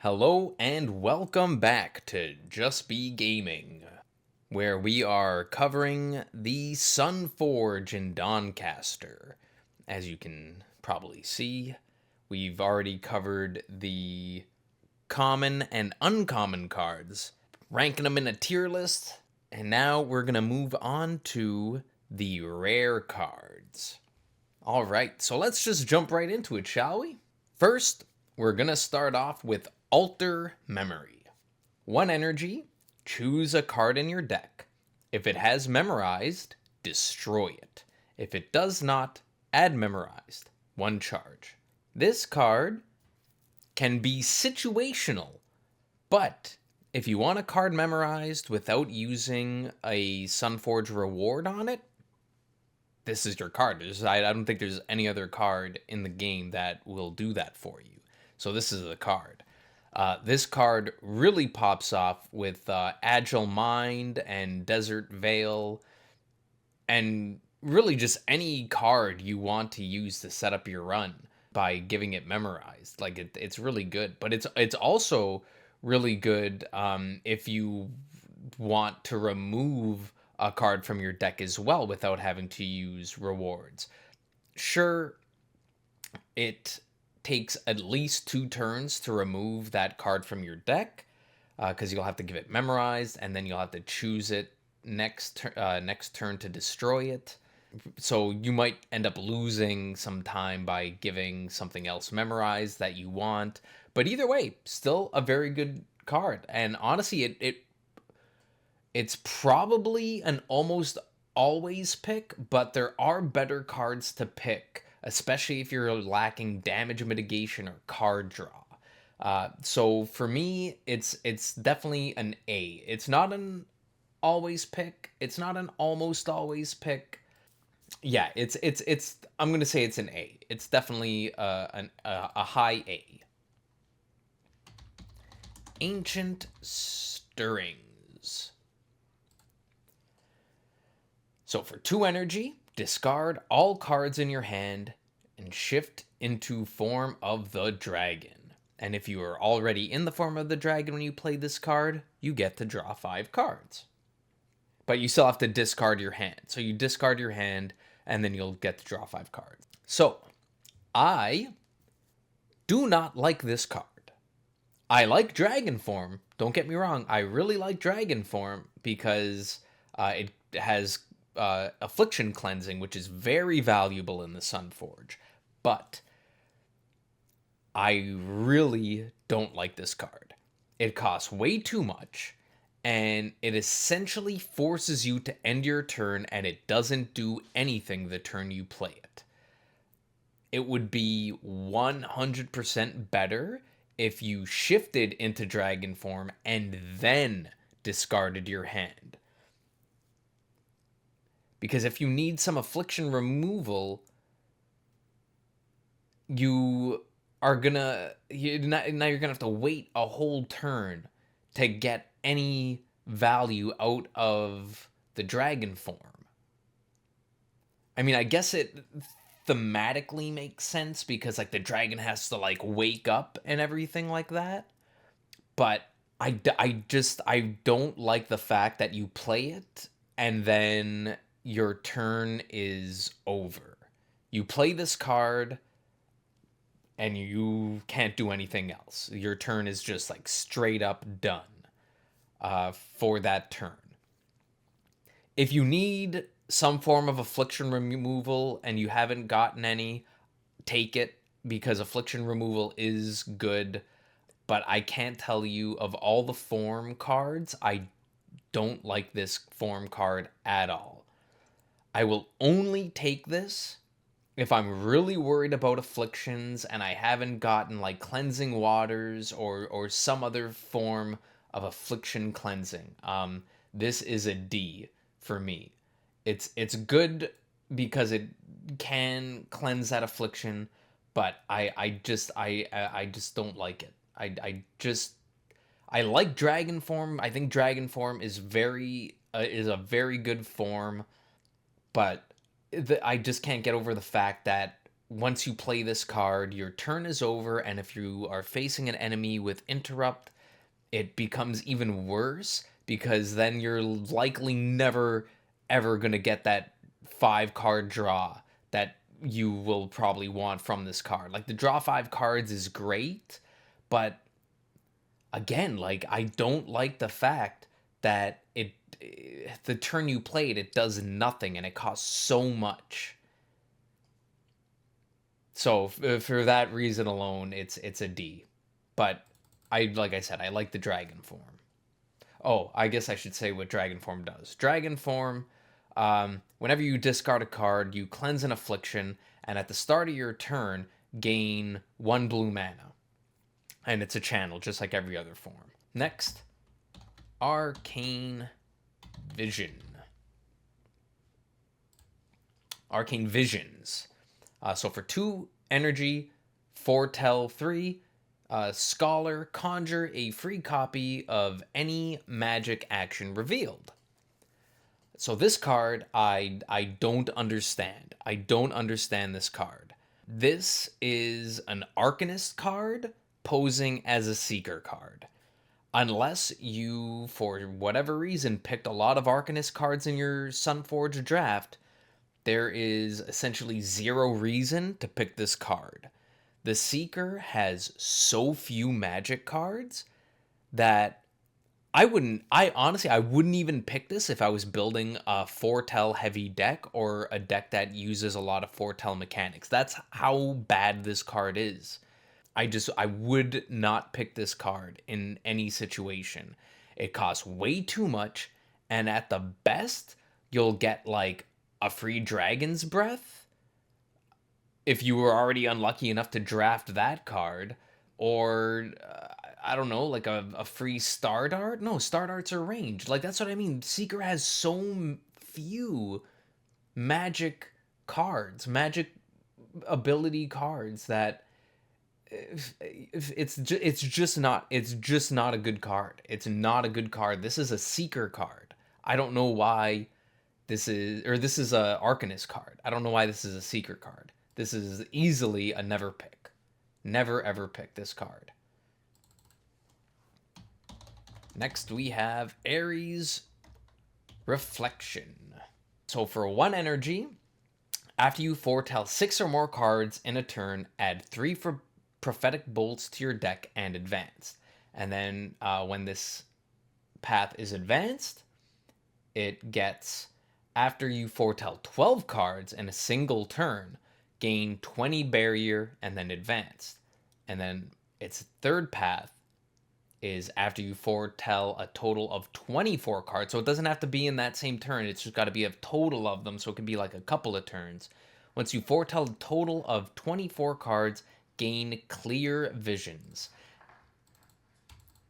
Hello and welcome back to Just Be Gaming, where we are covering the Sunforge in Dawncaster. As you can probably see, we've already covered the common and uncommon cards, ranking them in a tier list, and now we're going to move on to the rare cards. Alright, so let's just jump right into it, shall we? First, we're going to start off with Alter Memory. 1 energy, choose a card in your deck. If it has memorized, destroy it. If it does not, add memorized. 1 charge. This card can be situational, but if you want a card memorized without using a Sunforge reward on it, this is your card. I don't think there's any other card in the game that will do that for you. So this is the card. This card really pops off with Agile Mind and Desert Veil, and really just any card you want to use to set up your run by giving it memorized. Like it's really good, but it's also really good if you want to remove a card from your deck as well without having to use rewards. Sure, it takes at least 2 turns to remove that card from your deck, because you'll have to give it memorized, and then you'll have to choose it next turn to destroy it. So you might end up losing some time by giving something else memorized that you want. But either way, still a very good card. And honestly, it's probably an almost always pick, but there are better cards to pick, especially if you're lacking damage mitigation or card draw. So for me, it's definitely an A. It's not an always pick. It's not an almost always pick. Yeah, it's. I'm gonna say it's an A. It's definitely a high A. Ancient Stirrings. So for 2 energy, discard all cards in your hand and shift into form of the dragon. And if you are already in the form of the dragon when you play this card, you get to draw 5 cards. But you still have to discard your hand. So you discard your hand, and then you'll get to draw 5 cards. So, I do not like this card. I like dragon form. Don't get me wrong. I really like dragon form because it has affliction cleansing, which is very valuable in the Sunforge. But I really don't like this card. It costs way too much, and it essentially forces you to end your turn, and it doesn't do anything the turn you play it. It would be 100% better if you shifted into dragon form and then discarded your hand. Because if you need some affliction removal, now you're gonna have to wait a whole turn to get any value out of the dragon form. I mean, I guess it thematically makes sense because like the dragon has to like wake up and everything like that. But I don't like the fact that you play it and then your turn is over. You play this card and you can't do anything else. Your turn is just like straight up done for that turn. If you need some form of affliction removal and you haven't gotten any, take it because affliction removal is good. But I can't tell you, of all the form cards, I don't like this form card at all. I will only take this if I'm really worried about afflictions and I haven't gotten like cleansing waters or some other form of affliction cleansing. This is a D for me. It's good because it can cleanse that affliction, but I just don't like it. I like dragon form. I think dragon form is a very good form, but I just can't get over the fact that once you play this card, your turn is over, and if you are facing an enemy with interrupt, it becomes even worse because then you're likely never ever going to get that 5 card draw that you will probably want from this card. Like the draw 5 cards is great, but again, like I don't like the fact that the turn you played it does nothing and it costs so much. So for that reason alone, it's a D. But like I said, I like the dragon form. Oh, I guess I should say what dragon form does. Dragon form, whenever you discard a card, you cleanse an affliction, and at the start of your turn, gain 1 blue mana. And it's a channel, just like every other form. Next, Arcane Vision. Arcane Visions. So for 2 energy, foretell 3, Scholar, conjure a free copy of any magic action revealed. So this card, I don't understand. I don't understand this card. This is an Arcanist card posing as a Seeker card. Unless you, for whatever reason, picked a lot of Arcanist cards in your Sunforge draft, there is essentially 0 reason to pick this card. The Seeker has so few magic cards that I wouldn't even pick this if I was building a foretell heavy deck or a deck that uses a lot of foretell mechanics. That's how bad this card is. I would not pick this card in any situation. It costs way too much, and at the best, you'll get like a free Dragon's Breath if you were already unlucky enough to draft that card, or I don't know, like a free Star Dart. No, Star Darts are ranged. Like that's what I mean. Seeker has so few magic cards, magic ability cards that it's just not a good card. It's not a good card. This is a Seeker card. I don't know why this is a Arcanist card. I don't know why this is a Seeker card. This is easily a never pick. Never ever pick this card. Next we have Ares Reflection. So for 1 energy, after you foretell 6 or more cards in a turn, add 3 for prophetic bolts to your deck and advance. And then when this path is advanced, it gets, after you foretell 12 cards in a single turn, gain 20 barrier and then advanced. And then its third path is after you foretell a total of 24 cards. So it doesn't have to be in that same turn. It's just got to be a total of them. So it can be like a couple of turns. Once you foretell a total of 24 cards, gain Clear Visions.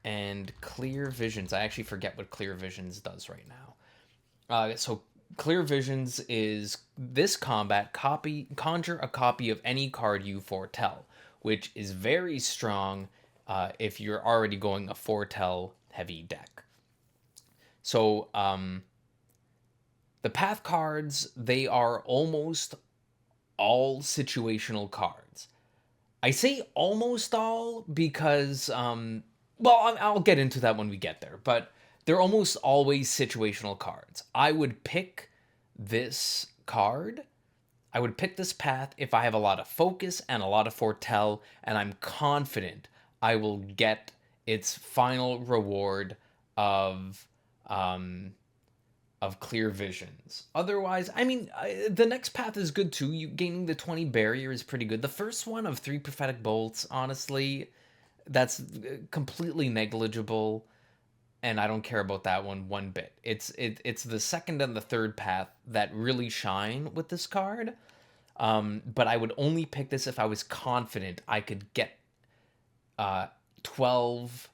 And Clear Visions, I actually forget what Clear Visions does right now. So Clear Visions is this combat, conjure a copy of any card you foretell, which is very strong if you're already going a foretell heavy deck. So the path cards, they are almost all situational cards. I say almost all because, well, I'll get into that when we get there, but they're almost always situational cards. I would pick this card. I would pick this path if I have a lot of focus and a lot of foretell, and I'm confident I will get its final reward of Clear Visions. Otherwise, I mean, the next path is good too. You gaining the 20 barrier is pretty good. The first one of 3 prophetic bolts, honestly, that's completely negligible, and I don't care about that one bit. It's the second and the third path that really shine with this card. But I would only pick this if I was confident I could get 12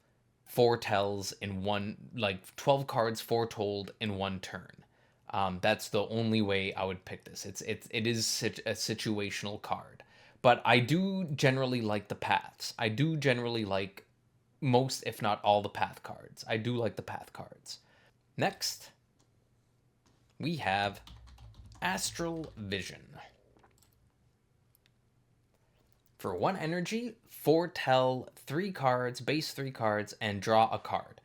foretells in one, like 12 cards foretold in one turn. That's the only way I would pick this. It is a situational card, but I do generally like the paths. I do generally like most, if not all, the path cards. I do like the path cards. Next, we have Astral Vision. For 1 energy, foretell 3 cards, base 3 cards, and draw a card.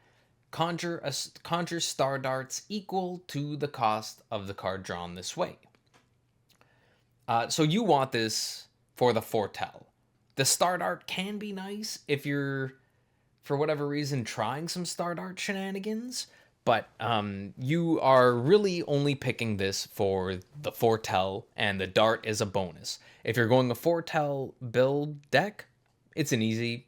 Conjure star darts equal to the cost of the card drawn this way. So you want this for the foretell. The star dart can be nice if you're, for whatever reason, trying some star dart shenanigans, but you are really only picking this for the foretell, and the dart is a bonus. If you're going a foretell build deck, it's an easy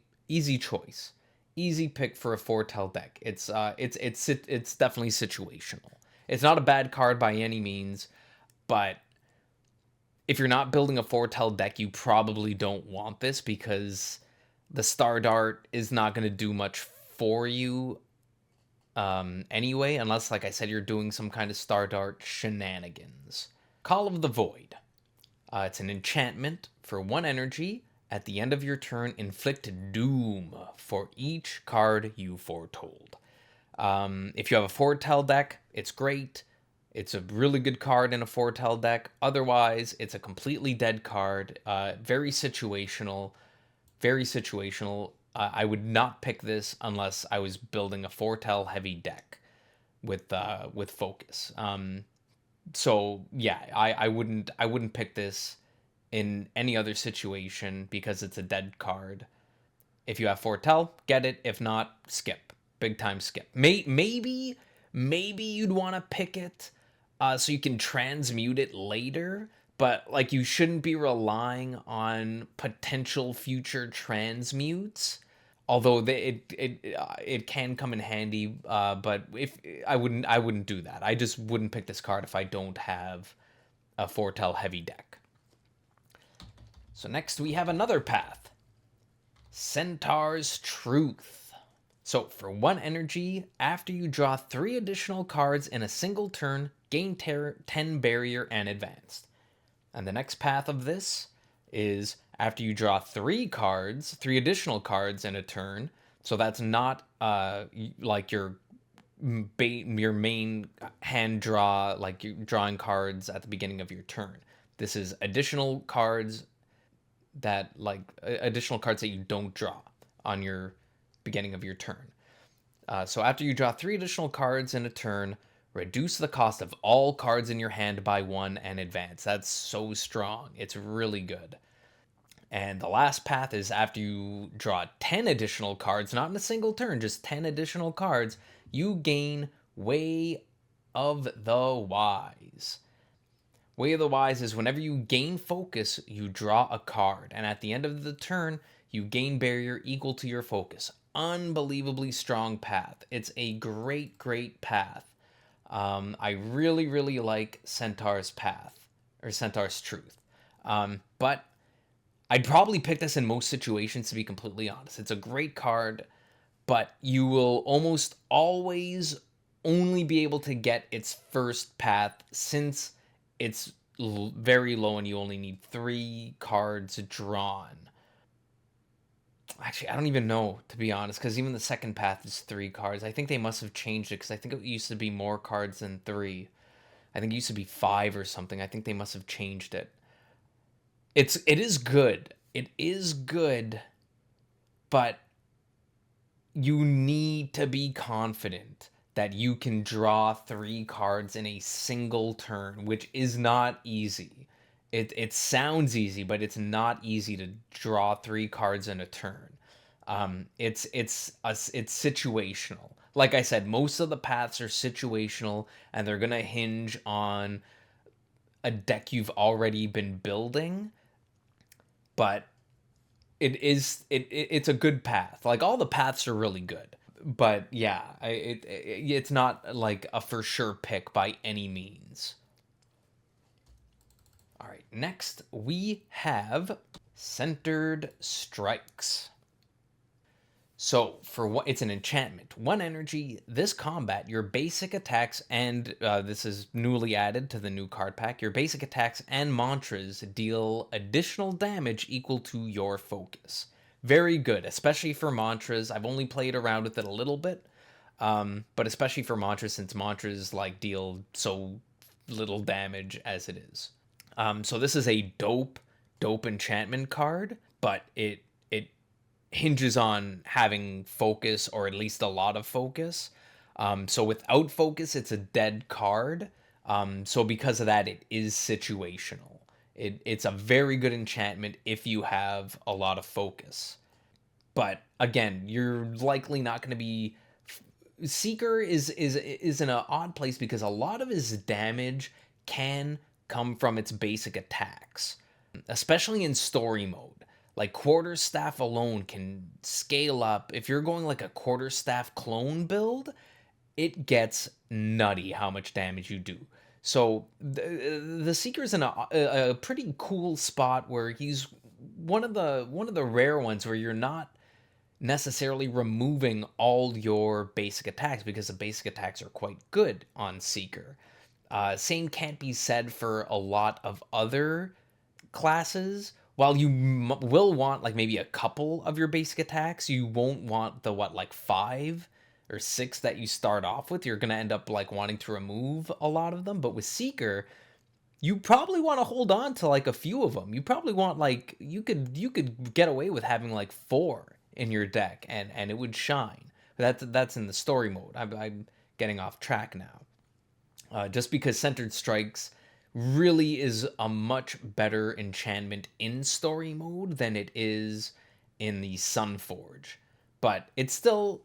choice. Easy pick for a foretell deck. It's definitely situational. It's not a bad card by any means, but if you're not building a foretell deck, you probably don't want this because the star dart is not going to do much for you anyway, unless, like I said, you're doing some kind of star dart shenanigans. Call of the Void. It's an enchantment for 1 energy. At the end of your turn, inflict doom for each card you foretold. If you have a foretell deck, it's great. It's a really good card in a foretell deck. Otherwise, it's a completely dead card. Very situational. Very situational. I would not pick this unless I was building a foretell heavy deck with focus. So yeah, I wouldn't pick this in any other situation because it's a dead card. If you have foretell, get it. If not, skip. Big time skip. Maybe you'd want to pick it so you can transmute it later, but like you shouldn't be relying on potential future transmutes. Although it can come in handy, but if I wouldn't do that. I just wouldn't pick this card if I don't have a foretell heavy deck. So next we have another path, Centaur's Truth. So for 1 energy, after you draw 3 additional cards in a single turn, gain 10 barrier and advanced. And the next path of this is after you draw 3 additional cards in a turn. So that's not like your main hand draw, like you're drawing cards at the beginning of your turn. This is additional cards that you don't draw on your beginning of your turn. So after you draw 3 additional cards in a turn, reduce the cost of all cards in your hand by 1 and advance. That's so strong. It's really good. And the last path is after you draw 10 additional cards, not in a single turn, just 10 additional cards, you gain Way of the Wise. Way of the Wise is whenever you gain focus, you draw a card. And at the end of the turn, you gain barrier equal to your focus. Unbelievably strong path. It's a great, great path. I really, really like Centaur's Path, or Centaur's Truth. But I'd probably pick this in most situations, to be completely honest. It's a great card, but you will almost always only be able to get its first path since it's very low and you only need 3 cards drawn. Actually, I don't even know, to be honest, because even the second path is 3 cards. I think they must have changed it, because I think it used to be more cards than 3. I think it used to be 5 or something. I think they must have changed it. It is good. It is good, but you need to be confident that you can draw 3 cards in a single turn, which is not easy. It sounds easy, but it's not easy to draw 3 cards in a turn. It's situational. Like I said, most of the paths are situational, and they're gonna hinge on a deck you've already been building. But it's a good path. Like, all the paths are really good. But yeah, it's not like a for sure pick by any means. All right, next we have Centered Strikes. So it's an enchantment. 1 energy, this combat, your basic attacks and, this is newly added to the new card pack, your basic attacks and mantras deal additional damage equal to your focus. Very good, especially for mantras. I've only played around with it a little bit, but especially for mantras, since mantras like deal so little damage as it is. So this is a dope enchantment card. but it hinges on having focus, or at least a lot of focus. So without focus, it's a dead card. So because of that, it is situational. It's a very good enchantment if you have a lot of focus. But again, you're likely not going to be. Seeker is in an odd place because a lot of his damage can come from its basic attacks, especially in story mode. Like quarterstaff alone can scale up. If you're going like a quarterstaff clone build, it gets nutty how much damage you do. So the Seeker's in a pretty cool spot where he's one of the rare ones where you're not necessarily removing all your basic attacks, because the basic attacks are quite good on Seeker. Same can't be said for a lot of other classes. While you will want like maybe a couple of your basic attacks, you won't want the like 5 or 6 that you start off with. You're gonna end up like wanting to remove a lot of them. But with Seeker, you probably want to hold on to like a few of them. You probably want like you could get away with having like 4 in your deck, and it would shine. That's in the story mode. I'm getting off track now. Just because Centered Strikes really is a much better enchantment in story mode than it is in the Sunforge, but it still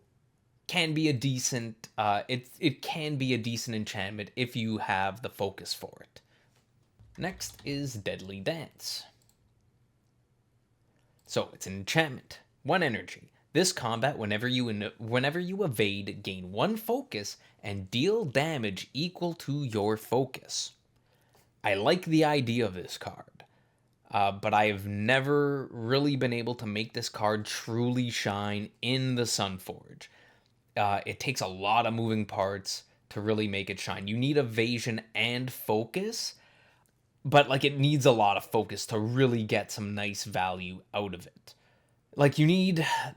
can be a decent. It can be a decent enchantment if you have the focus for it. Next is Deadly Dance. So it's an enchantment. 1 energy. This combat, whenever you evade, gain 1 focus and deal damage equal to your focus. I like the idea of this card, but I have never really been able to make this card truly shine in the Sunforge. It takes a lot of moving parts to really make it shine. You need evasion and focus, but like it needs a lot of focus to really get some nice value out of it. Like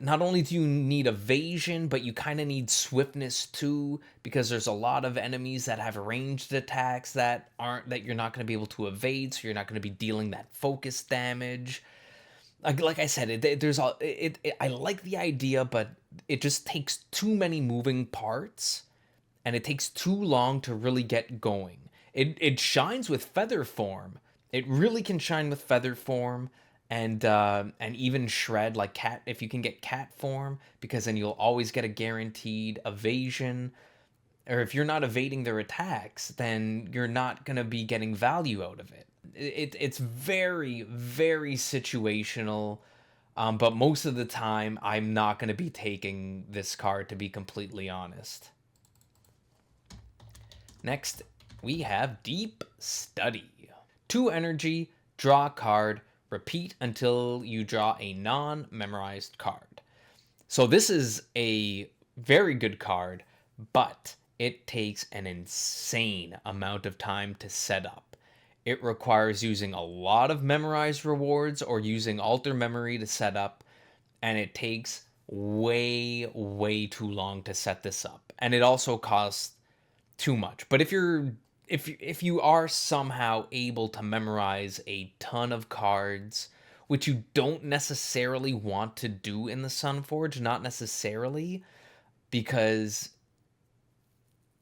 not only do you need evasion, but you kind of need swiftness too, because there's a lot of enemies that have ranged attacks that you're not going to be able to evade, so you're not going to be dealing that focus damage. Like I said, I like the idea, but it just takes too many moving parts, and it takes too long to really get going. It shines with feather form. It really can shine with feather form, and even shred, like cat, if you can get cat form, because then you'll always get a guaranteed evasion. Or if you're not evading their attacks, then you're not gonna be getting value out of it. It's very, very situational. But most of the time, I'm not going to be taking this card, to be completely honest. Next, we have Deep Study. 2 energy, draw a card, repeat until you draw a non-memorized card. So this is a very good card, but it takes an insane amount of time to set up. It requires using a lot of memorized rewards or using alter memory to set up, and it takes way, way too long to set this up. And it also costs too much. But if you are somehow able to memorize a ton of cards, which you don't necessarily want to do in the Sunforge, not necessarily, because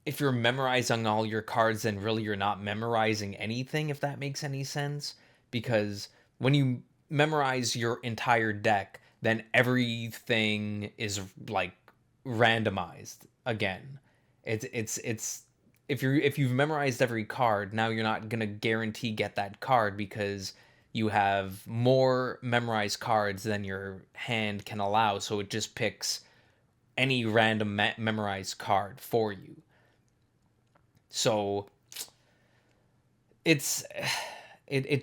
if you're memorizing all your cards, then really you're not memorizing anything, if that makes any sense. Because when you memorize your entire deck, then everything is like randomized again. It's if you've memorized every card, now you're not gonna guarantee get that card, because you have more memorized cards than your hand can allow, so it just picks any random memorized card for you. So it's it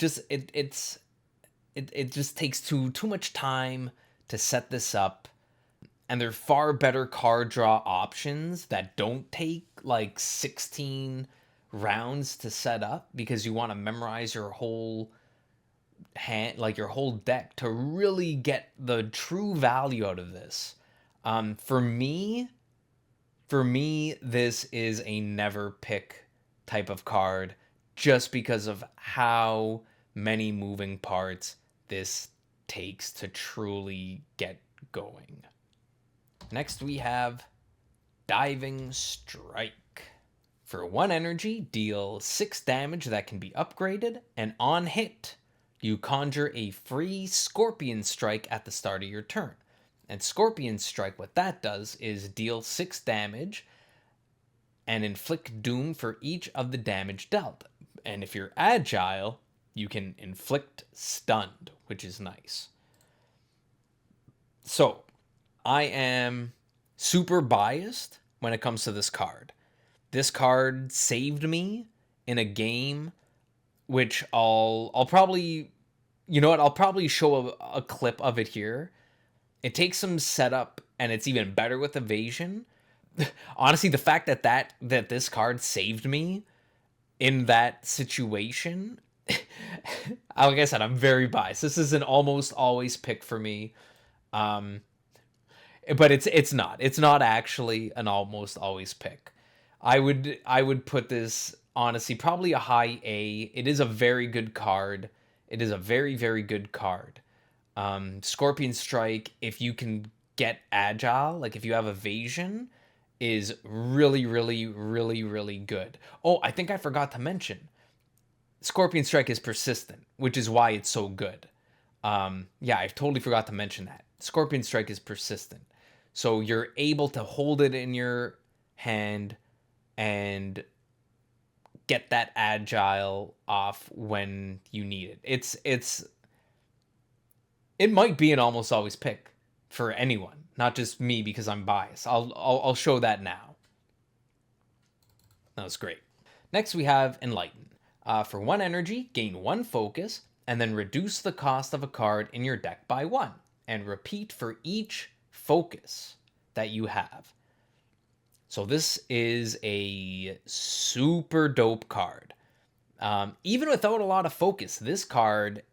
just takes too much time to set this up, and there are far better card draw options that don't take like 16 rounds to set up, because you want to memorize your whole hand, like your whole deck, to really get the true value out of this. For me, this is a never pick type of card, just because of how many moving parts this takes to truly get going. Next we have Diving Strike. For 1 energy, deal 6 damage that can be upgraded, and on hit, you conjure a free Scorpion Strike at the start of your turn. And Scorpion Strike, what that does is deal 6 damage and inflict doom for each of the damage dealt. And if you're agile, you can inflict stunned, which is nice. So, I am super biased when it comes to this card. This card saved me in a game, which I'll probably, you know what, I'll probably show a clip of it here. It takes some setup, and it's even better with evasion. Honestly, the fact that this card saved me in that situation, like I said, I'm very biased. This is an almost always pick for me. But it's not actually an almost always pick. I would put this honestly probably a high A. It is a very good card. It is a very, very good card. Scorpion Strike, if you can get agile, like if you have evasion, is really, really, really, really good. Oh, I think I forgot to mention, Scorpion Strike is persistent, which is why it's so good. Yeah, I totally forgot to mention that. Scorpion Strike is persistent. So you're able to hold it in your hand and get that agile off when you need it. It might be an almost always pick for anyone, not just me because I'm biased. I'll show that now. That was great. Next we have Enlighten. For 1 energy, gain 1 focus, and then reduce the cost of a card in your deck by 1, and repeat for each focus that you have. So this is a super dope card. Even without a lot of focus, this card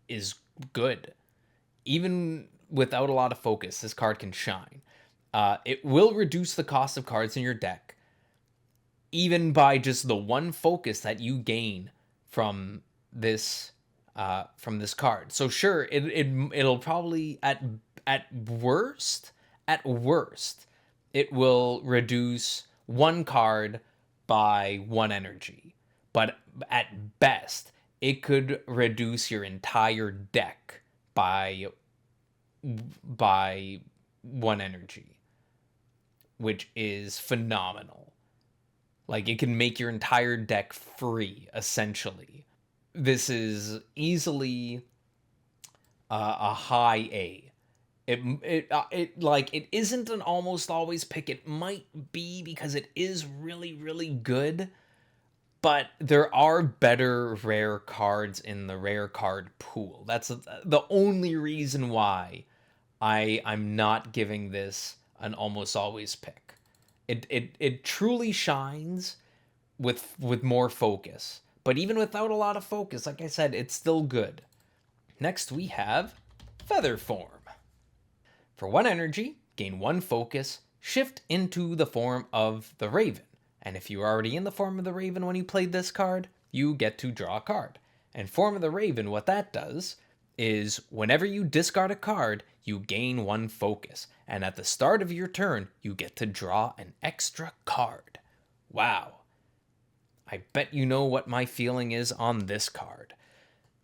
is good. Even without a lot of focus, this card can shine. It will reduce the cost of cards in your deck, even by just the 1 focus that you gain from this card. So sure, it'll probably at worst, it will reduce 1 card by 1 energy. But at best, it could reduce your entire deck by 1 energy, which is phenomenal. Like, it can make your entire deck free, essentially. This is easily a high A. It isn't an almost always pick. It might be because it is really, really good, but there are better rare cards in the rare card pool. That's the only reason why I'm not giving this an almost always pick. It truly shines with more focus, but even without a lot of focus, like I said, it's still good. Next we have Feather Form. For 1 energy, gain 1 focus, shift into the form of the Raven. And if you're already in the form of the Raven when you played this card, you get to draw a card. And form of the Raven, what that does is whenever you discard a card, you gain 1 focus. And at the start of your turn, you get to draw an extra card. Wow. I bet you know what my feeling is on this card.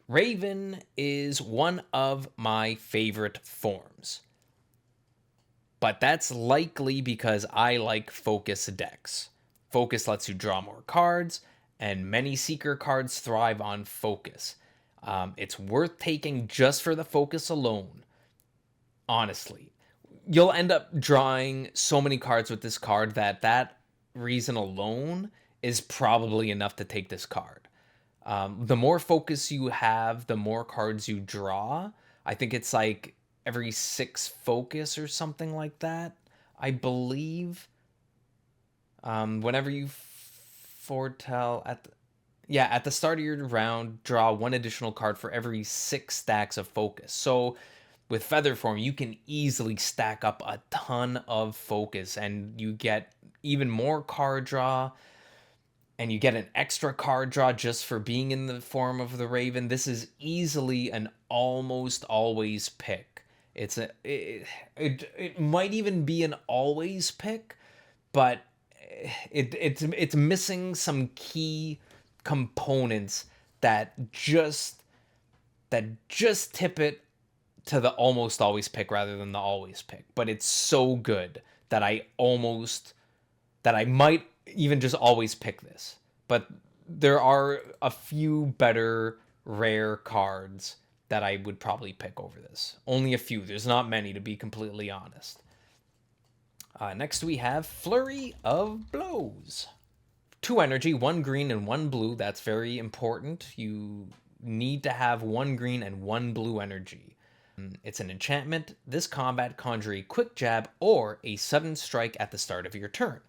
Raven is one of my favorite forms. But that's likely because I like focus decks. Focus lets you draw more cards, and many Seeker cards thrive on focus. It's worth taking just for the focus alone. Honestly, you'll end up drawing so many cards with this card that reason alone is probably enough to take this card. The more focus you have, the more cards you draw. I think it's like every 6 focus or something like that, I believe. Whenever you foretell at the start of your round, draw 1 additional card for every 6 stacks of focus. So with Feather Form, you can easily stack up a ton of focus, and you get even more card draw. and you get an extra card draw just for being in the form of the Raven. This is easily an almost always pick. It might even be an always pick, but it's missing some key components that just tip it to the almost always pick rather than the always pick. But it's so good that I might even just always pick this. But there are a few better rare cards that I would probably pick over this. Only a few. There's not many, to be completely honest. Next we have Flurry of Blows. 2 energy, 1 green, and 1 blue. That's very important. You need to have 1 green and 1 blue energy. It's an enchantment. This combat conjure a quick jab or a sudden strike at the start of your turn.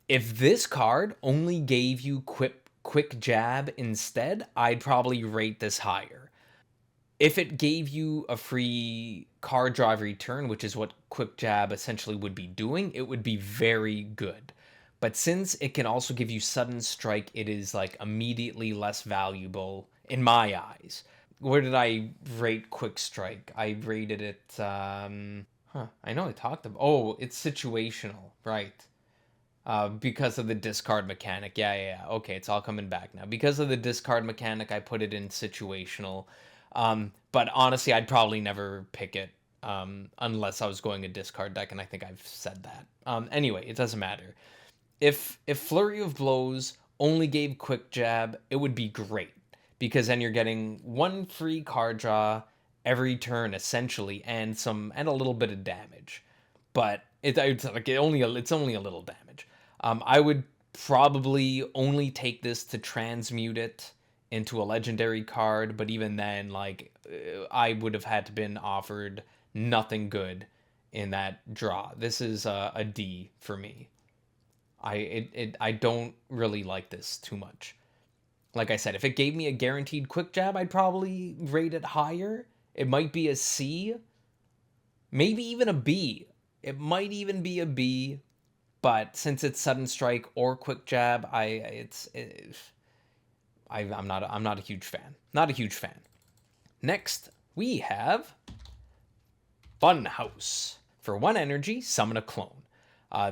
If this card only gave you quick jab instead, I'd probably rate this higher. If it gave you a free card draw every turn, which is what quick jab essentially would be doing, it would be very good. But since it can also give you sudden strike, it is like immediately less valuable in my eyes. Where did I rate quick strike? I rated it, I know I talked about, oh, it's situational, right. Because of the discard mechanic. Yeah. Okay, it's all coming back now. Because of the discard mechanic, I put it in situational. But honestly, I'd probably never pick it unless I was going a discard deck, and I think I've said that. Anyway, it doesn't matter. If Flurry of Blows only gave quick jab, it would be great, because then you're getting 1 free card draw every turn essentially, and a little bit of damage. But it's only a little damage. I would probably only take this to transmute it into a legendary card, but even then, like, I would have had to been offered nothing good in that draw. This is a D for me. I don't really like this too much. Like I said, if it gave me a guaranteed quick jab, I'd probably rate it higher. It might be a C, maybe even a B. It might even be a B, but since it's sudden strike or quick jab, I'm not a huge fan. Not a huge fan. Next, we have Funhouse. For 1 energy, summon a clone.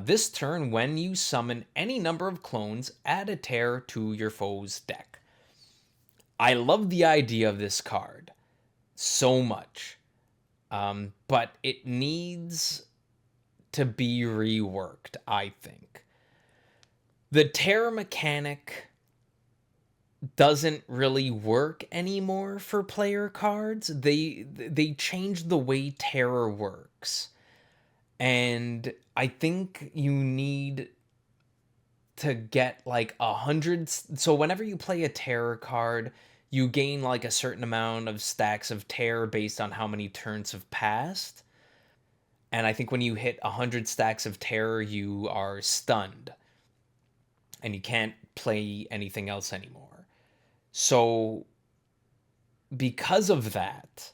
This turn, when you summon any number of clones, add a tear to your foe's deck. I love the idea of this card so much, but it needs to be reworked, I think. The tear mechanic doesn't really work anymore for player cards. They changed the way terror works. And I think you need to get like 100. So whenever you play a terror card, you gain like a certain amount of stacks of terror based on how many turns have passed. And I think when you hit 100 stacks of terror, you are stunned. And you can't play anything else anymore. So because of that,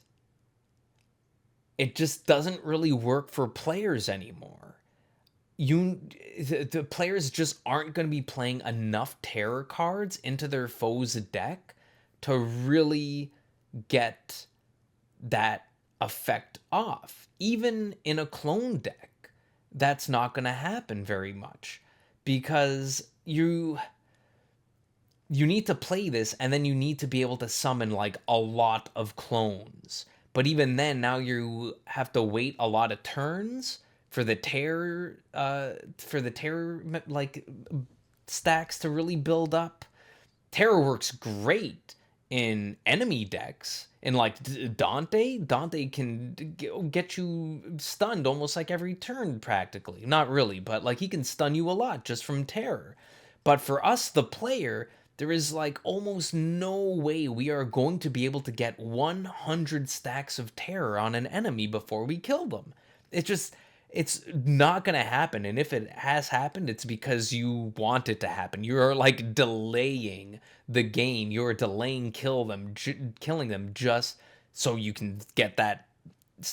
it just doesn't really work for players anymore. The players just aren't going to be playing enough terror cards into their foe's deck to really get that effect off. Even in a clone deck, that's not going to happen very much, because you need to play this, and then you need to be able to summon like a lot of clones. But even then, now you have to wait a lot of turns for the terror like stacks to really build up. Terror works great in enemy decks. In like Dante can get you stunned almost like every turn practically. Not really, but like he can stun you a lot just from terror. But for us, the player, there is like almost no way we are going to be able to get 100 stacks of terror on an enemy before we kill them. It's not going to happen. And if it has happened, it's because you want it to happen. You're like delaying the game. You're delaying killing them just so you can get that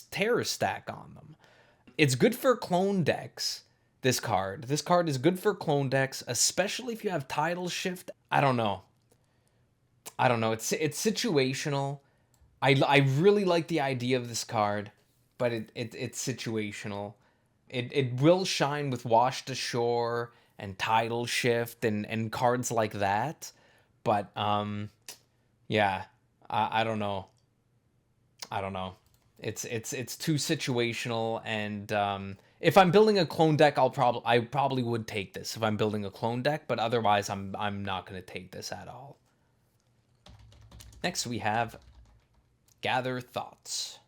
terror stack on them. It's good for clone decks this card. This card is good for clone decks, especially if you have Tidal Shift. I don't know. It's situational. I really like the idea of this card, but it's situational. It will shine with Wash to Shore and Tidal Shift and cards like that. But yeah, I don't know. I don't know. It's too situational, and if I'm building a clone deck, I probably would take this if I'm building a clone deck, but otherwise I'm not going to take this at all. Next we have Gather Thoughts.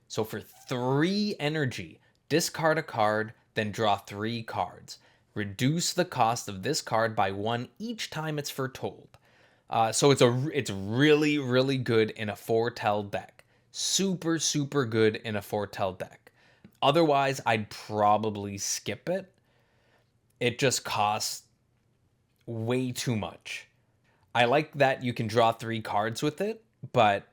So for 3 energy, discard a card, then draw 3 cards. Reduce the cost of this card by 1 each time it's foretold. So it's really, really good in a foretell deck. Super, super good in a foretell deck. Otherwise, I'd probably skip it. It just costs way too much. I like that you can draw 3 cards with it, but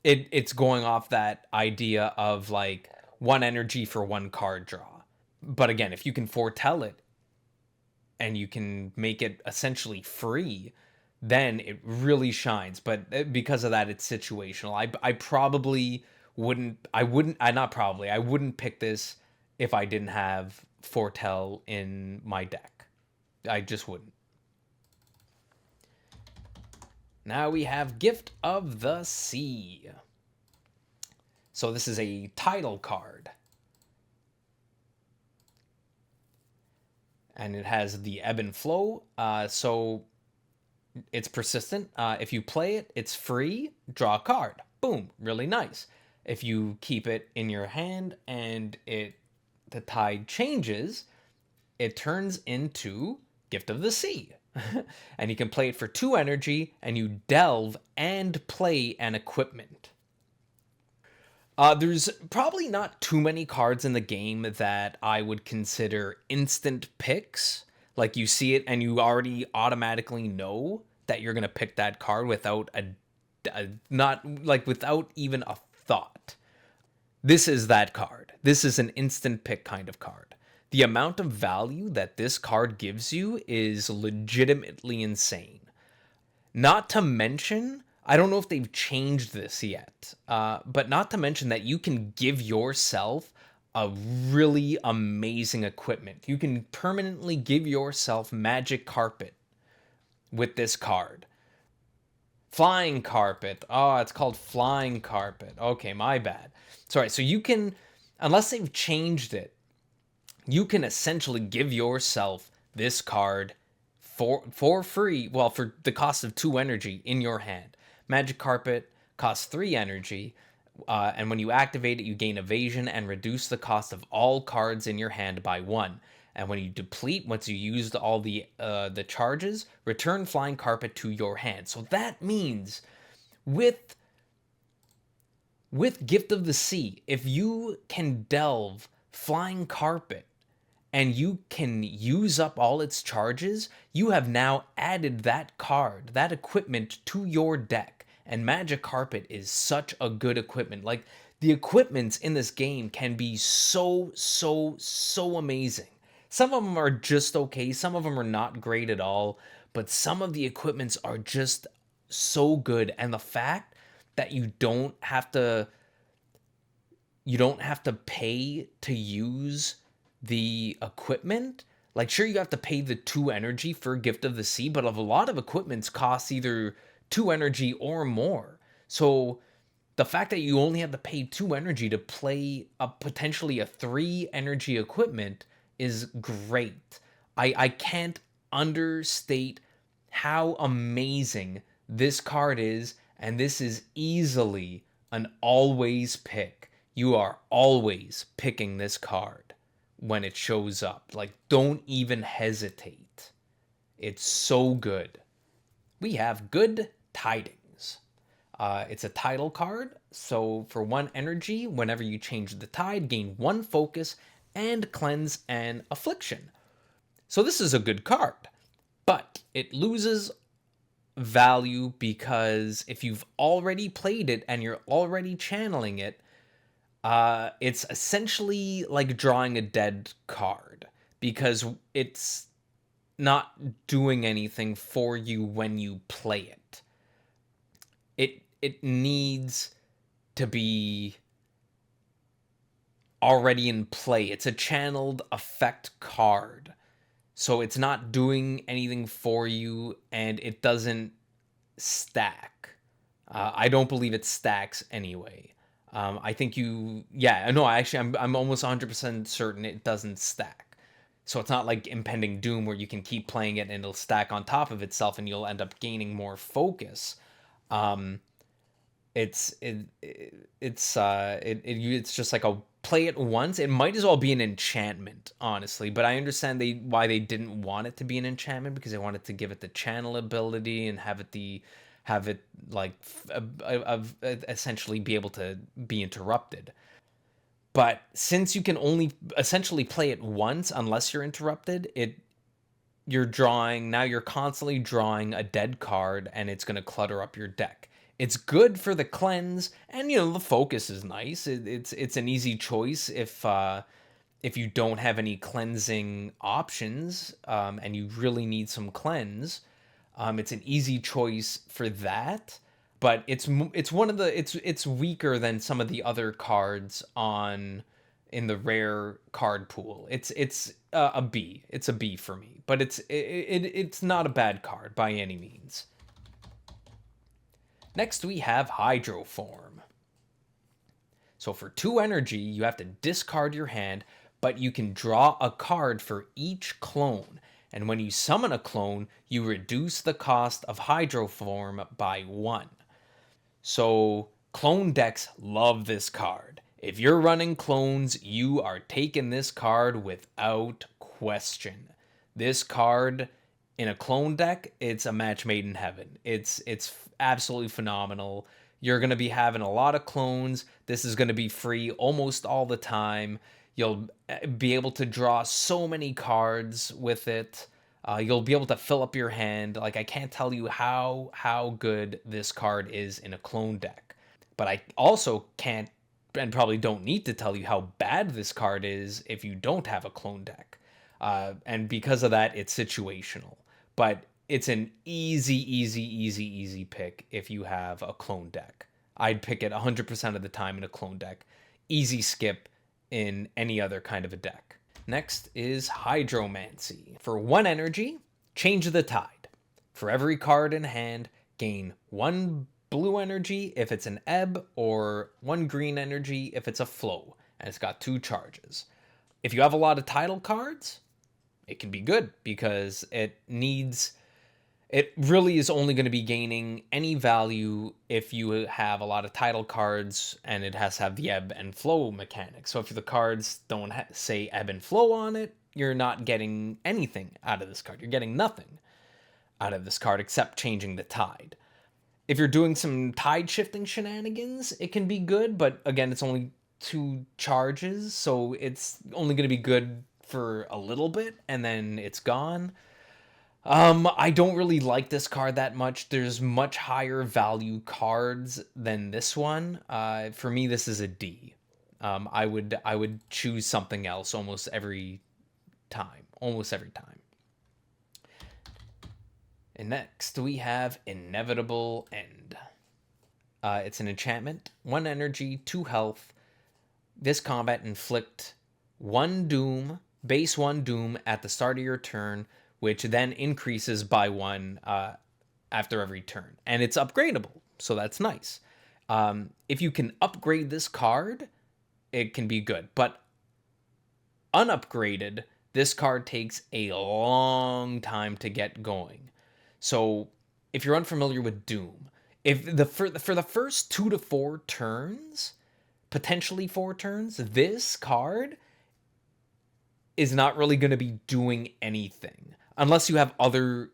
it's going off that idea of like 1 energy for 1 card draw. But again, if you can foretell it and you can make it essentially free, then it really shines. But because of that, it's situational. I probably wouldn't. I wouldn't pick this if I didn't have foretell in my deck. I just wouldn't. Now we have Gift of the Sea. So this is a title card. And it has the ebb and flow. So it's persistent. If you play it, it's free. Draw a card. Boom. Really nice. If you keep it in your hand and the tide changes, it turns into Gift of the Sea. And you can play it for 2 energy, and you delve and play an equipment. There's probably not too many cards in the game that I would consider instant picks. Like you see it and you already automatically know that you're gonna pick that card without without even a thought. This is that card. This is an instant pick kind of card. The amount of value that this card gives you is legitimately insane. Not to mention, I don't know if they've changed this yet, but not to mention that you can give yourself a really amazing equipment. You can permanently give yourself Magic Carpet with this card. Flying Carpet. Oh, it's called Flying Carpet. Okay, my bad. Sorry, so you can, unless they've changed it, you can essentially give yourself this card for free, well, for the cost of 2 energy in your hand. Magic Carpet costs 3 energy, and when you activate it, you gain evasion and reduce the cost of all cards in your hand by 1. And when you deplete, once you used all the charges, return Flying Carpet to your hand. So that means with Gift of the Sea, if you can delve Flying Carpet and you can use up all its charges, you have now added that card, that equipment to your deck. And Magic Carpet is such a good equipment. Like, the equipments in this game can be so, so, so amazing. Some of them are just okay, some of them are not great at all, but some of the equipments are just so good. And the fact that you don't have to pay to use the equipment, like, sure, you have to pay the 2 energy for Gift of the Sea, but a lot of equipments cost either 2 energy or more. So the fact that you only have to pay 2 energy to play potentially a 3 energy equipment is great. I can't understate how amazing this card is, and this is easily an always pick. You are always picking this card when it shows up. Like, don't even hesitate. It's so good. We have Good Tidings. It's a title card, so for 1 energy, whenever you change the tide, gain 1 focus and cleanse an affliction. So this is a good card, but it loses value because if you've already played it and you're already channeling it, It's essentially like drawing a dead card because it's not doing anything for you when you play it. It needs to be already in play. It's a channeled effect card. So it's not doing anything for you, and it doesn't stack. I don't believe it stacks anyway. I think yeah, no, I'm almost 100% certain it doesn't stack. So it's not like Impending Doom where you can keep playing it and it'll stack on top of itself and you'll end up gaining more focus. Um, it's just like a play it once. It might as well be an enchantment, honestly, but I understand why they didn't want it to be an enchantment, because they wanted to give it the channel ability and have it like essentially be able to be interrupted. But since you can only essentially play it once unless you're interrupted, you're constantly drawing a dead card, and it's going to clutter up your deck. It's good for the cleanse, and the focus is nice. It's an easy choice if you don't have any cleansing options, and you really need some cleanse. It's an easy choice for that, but it's weaker than some of the other cards in the rare card pool. It's a B. It's a B for me, but it's not a bad card by any means. Next we have Hydroform. So for 2 energy, you have to discard your hand, but you can draw a card for each clone. And when you summon a clone, you reduce the cost of Hydroform by 1. So clone decks love this card. If you're running clones, you are taking this card without question. This card in a clone deck, it's a match made in heaven. It's absolutely phenomenal. You're going to be having a lot of clones. This is going to be free almost all the time. You'll be able to draw so many cards with it. You'll be able to fill up your hand. Like, I can't tell you how good this card is in a clone deck. But I also can't and probably don't need to tell you how bad this card is if you don't have a clone deck. And because of that, it's situational. But it's an easy pick if you have a clone deck. I'd pick it 100% of the time in a clone deck. Easy skip in any other kind of a deck. Next is Hydromancy. For 1 energy, change the tide. For every card in hand, gain 1 blue energy if it's an ebb, or 1 green energy if it's a flow, and it's got 2 charges. If you have a lot of title cards, it can be good because it really is only going to be gaining any value if you have a lot of title cards, and it has to have the ebb and flow mechanic. So if the cards don't say ebb and flow on it, you're not getting anything out of this card. You're getting nothing out of this card except changing the tide. If you're doing some tide shifting shenanigans, it can be good, but again, it's only 2 charges, so it's only going to be good for a little bit, and then it's gone. I don't really like this card that much. There's much higher value cards than this one. For me, this is a D. I would choose something else almost every time. And next we have Inevitable End. It's an enchantment. 1 energy, 2 health. This combat inflict 1 doom, base 1 doom at the start of your turn, which then increases by 1 after every turn. And it's upgradable, so that's nice. If you can upgrade this card, it can be good. But unupgraded, this card takes a long time to get going. So if you're unfamiliar with Doom, for the first 2 to 4 turns, potentially 4 turns, this card is not really going to be doing anything unless you have other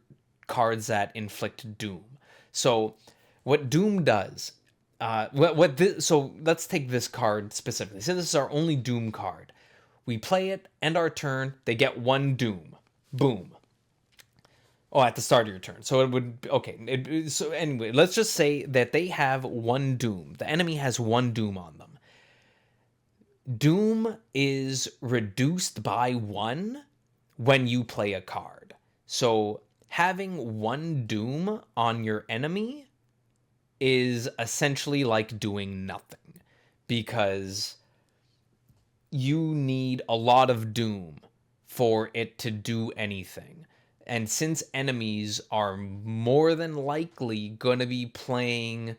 cards that inflict doom. So what Doom does, so let's take this card specifically. So this is our only Doom card. We play it, end our turn, they get 1 Doom. Boom. Oh, at the start of your turn. So it would, okay. So anyway, let's just say that they have 1 Doom. The enemy has 1 Doom on them. Doom is reduced by 1 when you play a card. So having 1 Doom on your enemy is essentially like doing nothing, because you need a lot of Doom for it to do anything. And since enemies are more than likely going to be playing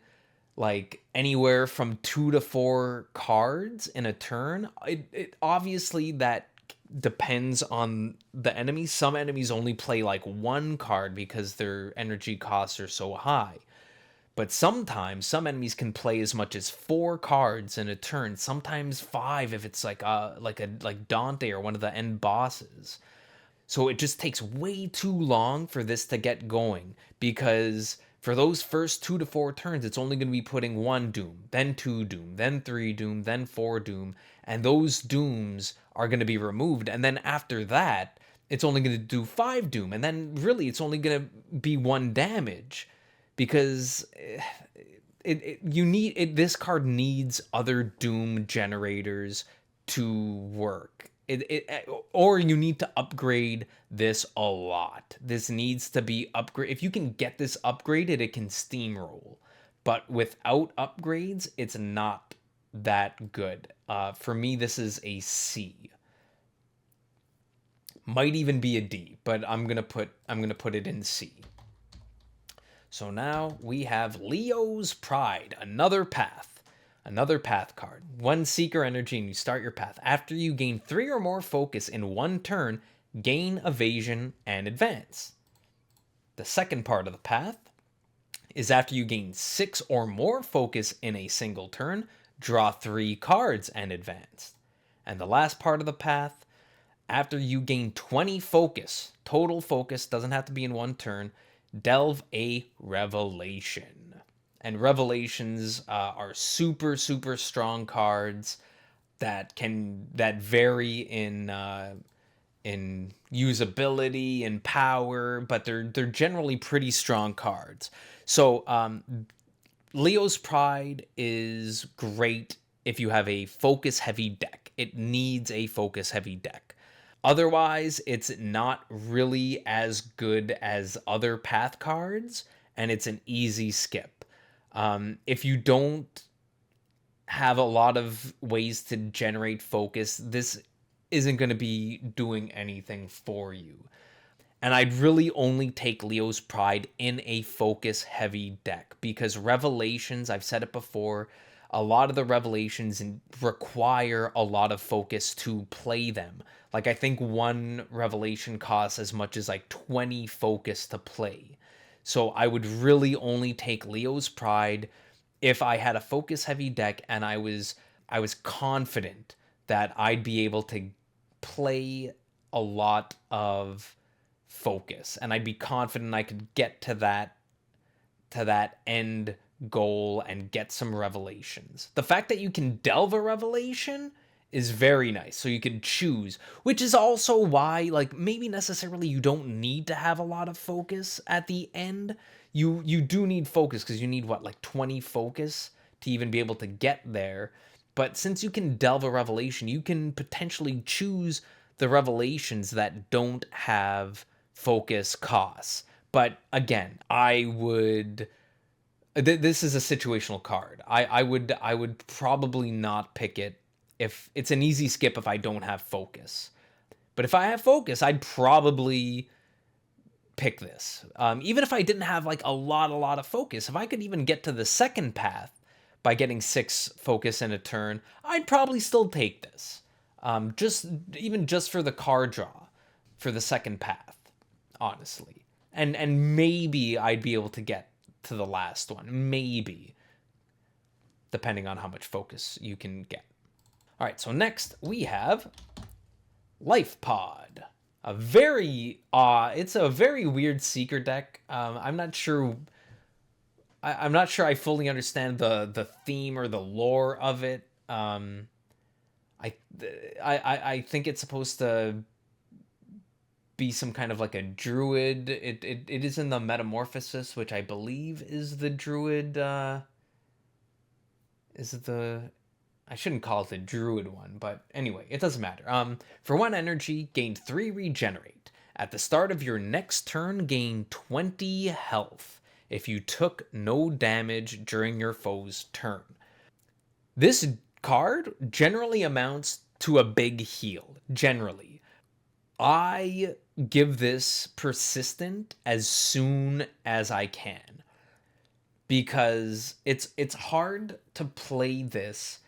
like anywhere from 2 to 4 cards in a turn, it obviously that depends on the enemy. Some enemies only play like 1 card because their energy costs are so high. But sometimes some enemies can play as much as 4 cards in a turn, sometimes 5 if it's like Dante or one of the end bosses. So it just takes way too long for this to get going, because for those first 2 to 4 turns, it's only going to be putting 1 Doom, then 2 Doom, then 3 Doom, then 4 Doom, and those Dooms are going to be removed. And then after that, it's only going to do 5 Doom, and then really it's only going to be 1 damage, because this card needs other Doom generators to work. Or you need to upgrade this a lot. This needs to be upgrade. If you can get this upgraded, it can steamroll. But without upgrades, it's not that good. For me, this is a C. Might even be a D, but I'm gonna put it in C. So now we have Leo's Pride, another path card. 1 Seeker energy and you start your path. After you gain 3 or more focus in 1 turn, gain evasion and advance. The second part of the path is after you gain 6 or more focus in a single turn, draw 3 cards and advance. And the last part of the path, after you gain 20 focus, total focus, doesn't have to be in 1 turn, delve a revelation. And revelations are super strong cards that vary in usability and power, but they're generally pretty strong cards. So Leo's Pride is great if you have a focus heavy deck. It needs a focus heavy deck. Otherwise, it's not really as good as other path cards, and it's an easy skip. If you don't have a lot of ways to generate focus, this isn't going to be doing anything for you. And I'd really only take Leo's Pride in a focus heavy deck, because Revelations, I've said it before, a lot of the Revelations require a lot of focus to play them. Like, I think 1 Revelation costs as much as like 20 focus to play. So I would really only take Leo's Pride if I had a focus heavy deck and I was confident that I'd be able to play a lot of focus, and I'd be confident I could get to that end goal and get some revelations. The fact that you can delve a revelation is very nice. So you can choose, which is also why, like, maybe necessarily you don't need to have a lot of focus at the end. You do need focus, because you need what, like 20 focus to even be able to get there. But since you can delve a revelation, you can potentially choose the revelations that don't have focus costs. But again, this is a situational card. I would probably not pick it if it's an easy skip if I don't have focus. But if I have focus, I'd probably pick this. Even if I didn't have like a lot of focus, if I could even get to the second path by getting 6 focus in a turn, I'd probably still take this. Just for the card draw for the second path, honestly. And maybe I'd be able to get to the last one. Maybe. Depending on how much focus you can get. All right, so next we have Life Pod. It's a very weird Seeker deck. I'm not sure I fully understand the theme or the lore of it. I think it's supposed to be some kind of like a druid. It is in the Metamorphosis, which I believe is the druid. I shouldn't call it the druid one, but anyway, it doesn't matter. For 1 energy, gain 3 regenerate. At the start of your next turn, gain 20 health if you took no damage during your foe's turn. This card generally amounts to a big heal, generally. I give this persistent as soon as I can, because it's hard to play this.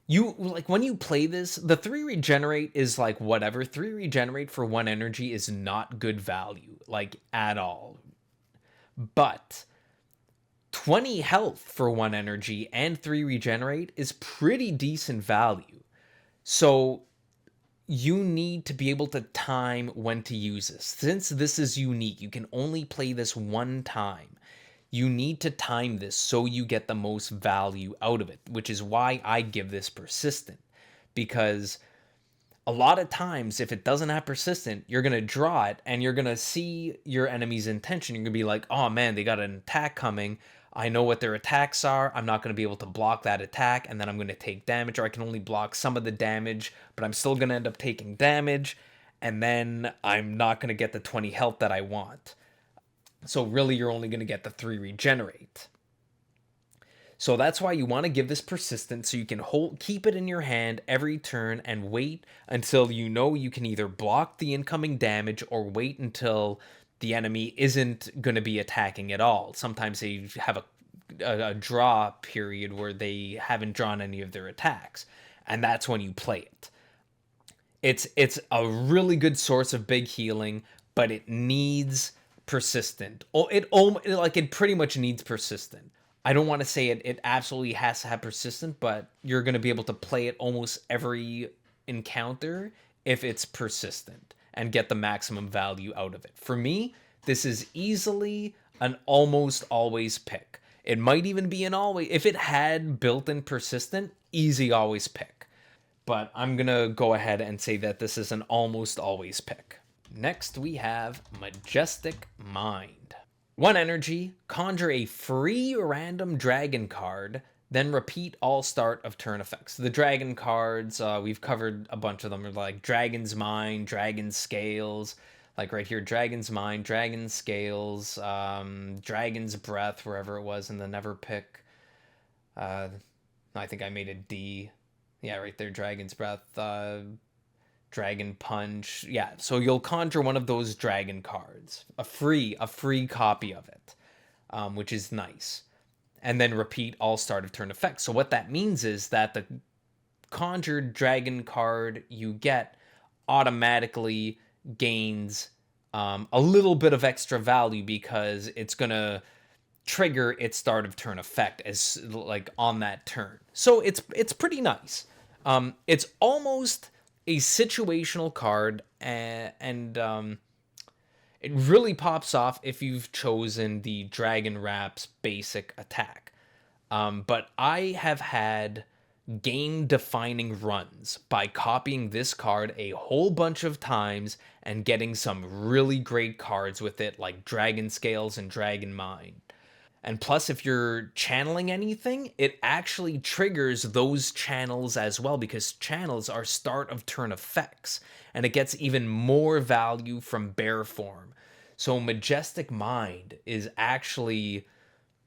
You like when you play this, the 3 regenerate is like whatever. 3 regenerate for 1 energy is not good value, like at all. But 20 health for 1 energy and 3 regenerate is pretty decent value. So you need to be able to time when to use this. Since this is unique, you can only play this one time. You need to time this so you get the most value out of it, which is why I give this persistent. Because a lot of times, if it doesn't have persistent, you're going to draw it and you're going to see your enemy's intention. You're going to be like, oh man, they got an attack coming. I know what their attacks are. I'm not going to be able to block that attack, and then I'm going to take damage, or I can only block some of the damage, but I'm still going to end up taking damage, and then I'm not going to get the 20 health that I want. So really, you're only going to get the 3 regenerate. So that's why you want to give this persistent, so you can keep it in your hand every turn and wait until you know you can either block the incoming damage or wait until the enemy isn't going to be attacking at all. Sometimes they have a draw period where they haven't drawn any of their attacks, and that's when you play it. It's a really good source of big healing, but it needs persistent. It pretty much needs persistent. I don't want to say it absolutely has to have persistent, but you're going to be able to play it almost every encounter if it's persistent and get the maximum value out of it. For me, this is easily an almost always pick. It might even be an always, if it had built-in persistent, easy always pick. But I'm going to go ahead and say that this is an almost always pick. Next, we have Majestic Mind. 1 energy, conjure a free random dragon card, then repeat all start of turn effects. The dragon cards, we've covered a bunch of them, are like Dragon's Mind, Dragon's Scales, like right here, Dragon's Mind, Dragon's Scales, Dragon's Breath, wherever it was in the Never Pick. I think I made a D. Yeah, right there, Dragon's Breath, Dragon Punch. Yeah, so you'll conjure one of those dragon cards, a free copy of it, which is nice. And then repeat all start of turn effects. So what that means is that the conjured dragon card you get automatically gains a little bit of extra value, because it's going to trigger its start of turn effect as like on that turn. So it's pretty nice. It's almost a situational card, and it really pops off if you've chosen the Dragon Wraps basic attack. But I have had game-defining runs by copying this card a whole bunch of times and getting some really great cards with it, like Dragon Scales and Dragon Mind. And plus, if you're channeling anything, it actually triggers those channels as well, because channels are start of turn effects, and it gets even more value from bear form. So Majestic Mind is actually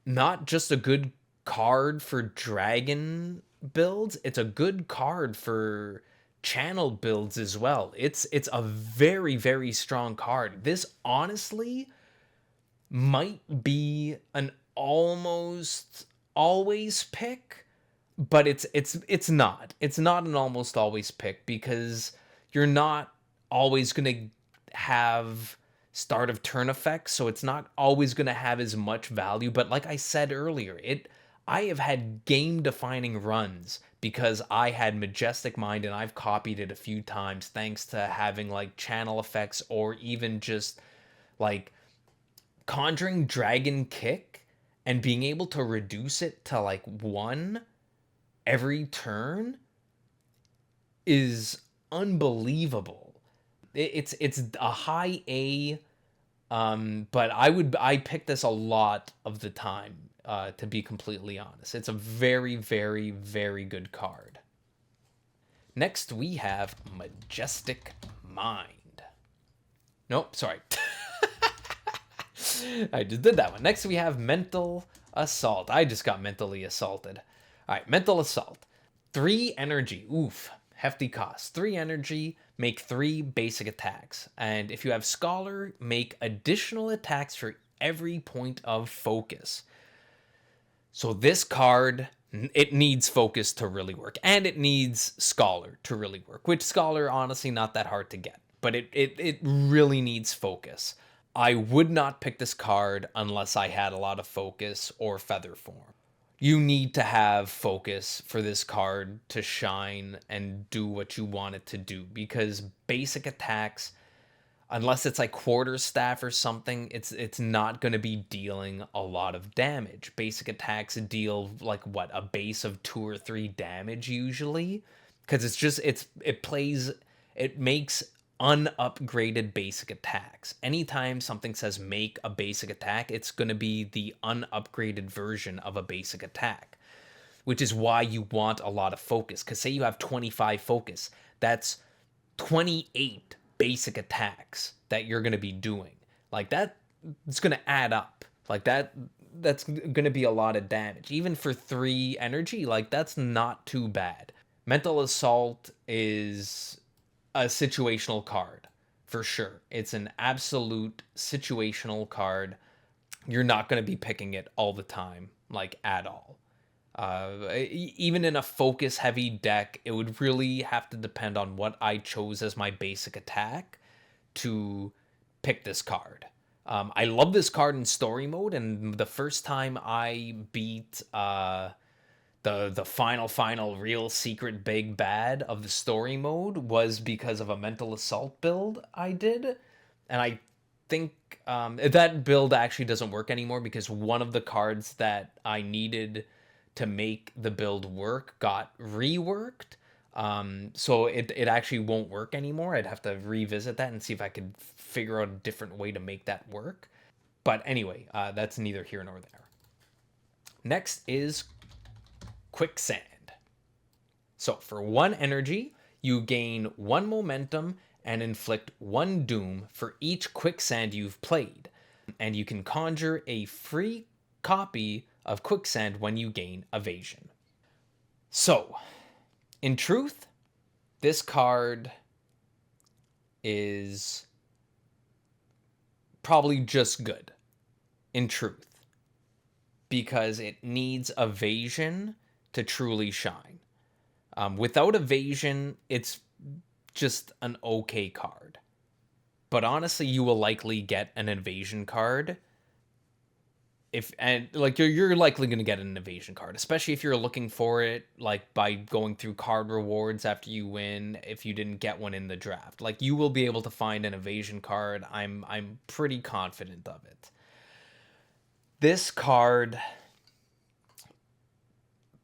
not just a good card for dragon builds, it's a good card for channel builds as well. It's a very, very strong card. This honestly might be an almost always pick, but it's not an almost always pick, because you're not always going to have start of turn effects, so it's not always going to have as much value. But like I said earlier, I have had game defining runs because I had Majestic Mind, and I've copied it a few times thanks to having like channel effects, or even just like conjuring Dragon Kick and being able to reduce it to like 1 every turn is unbelievable. It's a high A, but I pick this a lot of the time, to be completely honest. It's a very, very, very good card. Next, we have Majestic Mind. Nope, sorry. I just did that one. Next, we have Mental Assault. I just got mentally assaulted. All right, Mental Assault. 3 energy. Oof. Hefty cost. 3 energy, make 3 basic attacks. And if you have Scholar, make additional attacks for every point of focus. So this card, it needs focus to really work. And it needs Scholar to really work. Which Scholar, honestly, not that hard to get. But it really needs focus. I would not pick this card unless I had a lot of focus or Feather Form. You need to have focus for this card to shine and do what you want it to do, because basic attacks, unless it's like Quarterstaff or something, it's not going to be dealing a lot of damage. Basic attacks deal like what, a base of 2 or 3 damage usually, because it makes unupgraded basic attacks. Anytime something says make a basic attack, it's going to be the unupgraded version of a basic attack, which is why you want a lot of focus. Because say you have 25 focus, that's 28 basic attacks that you're going to be doing. Like that, it's going to add up. Like that's going to be a lot of damage. Even for 3 energy, like that's not too bad. Mental Assault is a situational card for sure. It's an absolute situational card. You're not going to be picking it all the time, like at all. Even in a focus heavy deck, it would really have to depend on what I chose as my basic attack to pick this card. I love this card in story mode, and the first time I beat the final real secret big bad of the story mode was because of a Mental Assault build I did. And I think that build actually doesn't work anymore because one of the cards that I needed to make the build work got reworked. So it actually won't work anymore. I'd have to revisit that and see if I could figure out a different way to make that work. But anyway, that's neither here nor there. Next is Quicksand. So for 1 energy, you gain 1 momentum and inflict 1 doom for each Quicksand you've played. And you can conjure a free copy of Quicksand when you gain evasion. So, in truth, this card is probably just good. In truth. Because it needs evasion to truly shine. Without evasion, it's just an okay card. But honestly, you will likely get an evasion card. You're likely going to get an evasion card, especially if you're looking for it, like by going through card rewards after you win. If you didn't get one in the draft, like you will be able to find an evasion card. I'm pretty confident of it. This card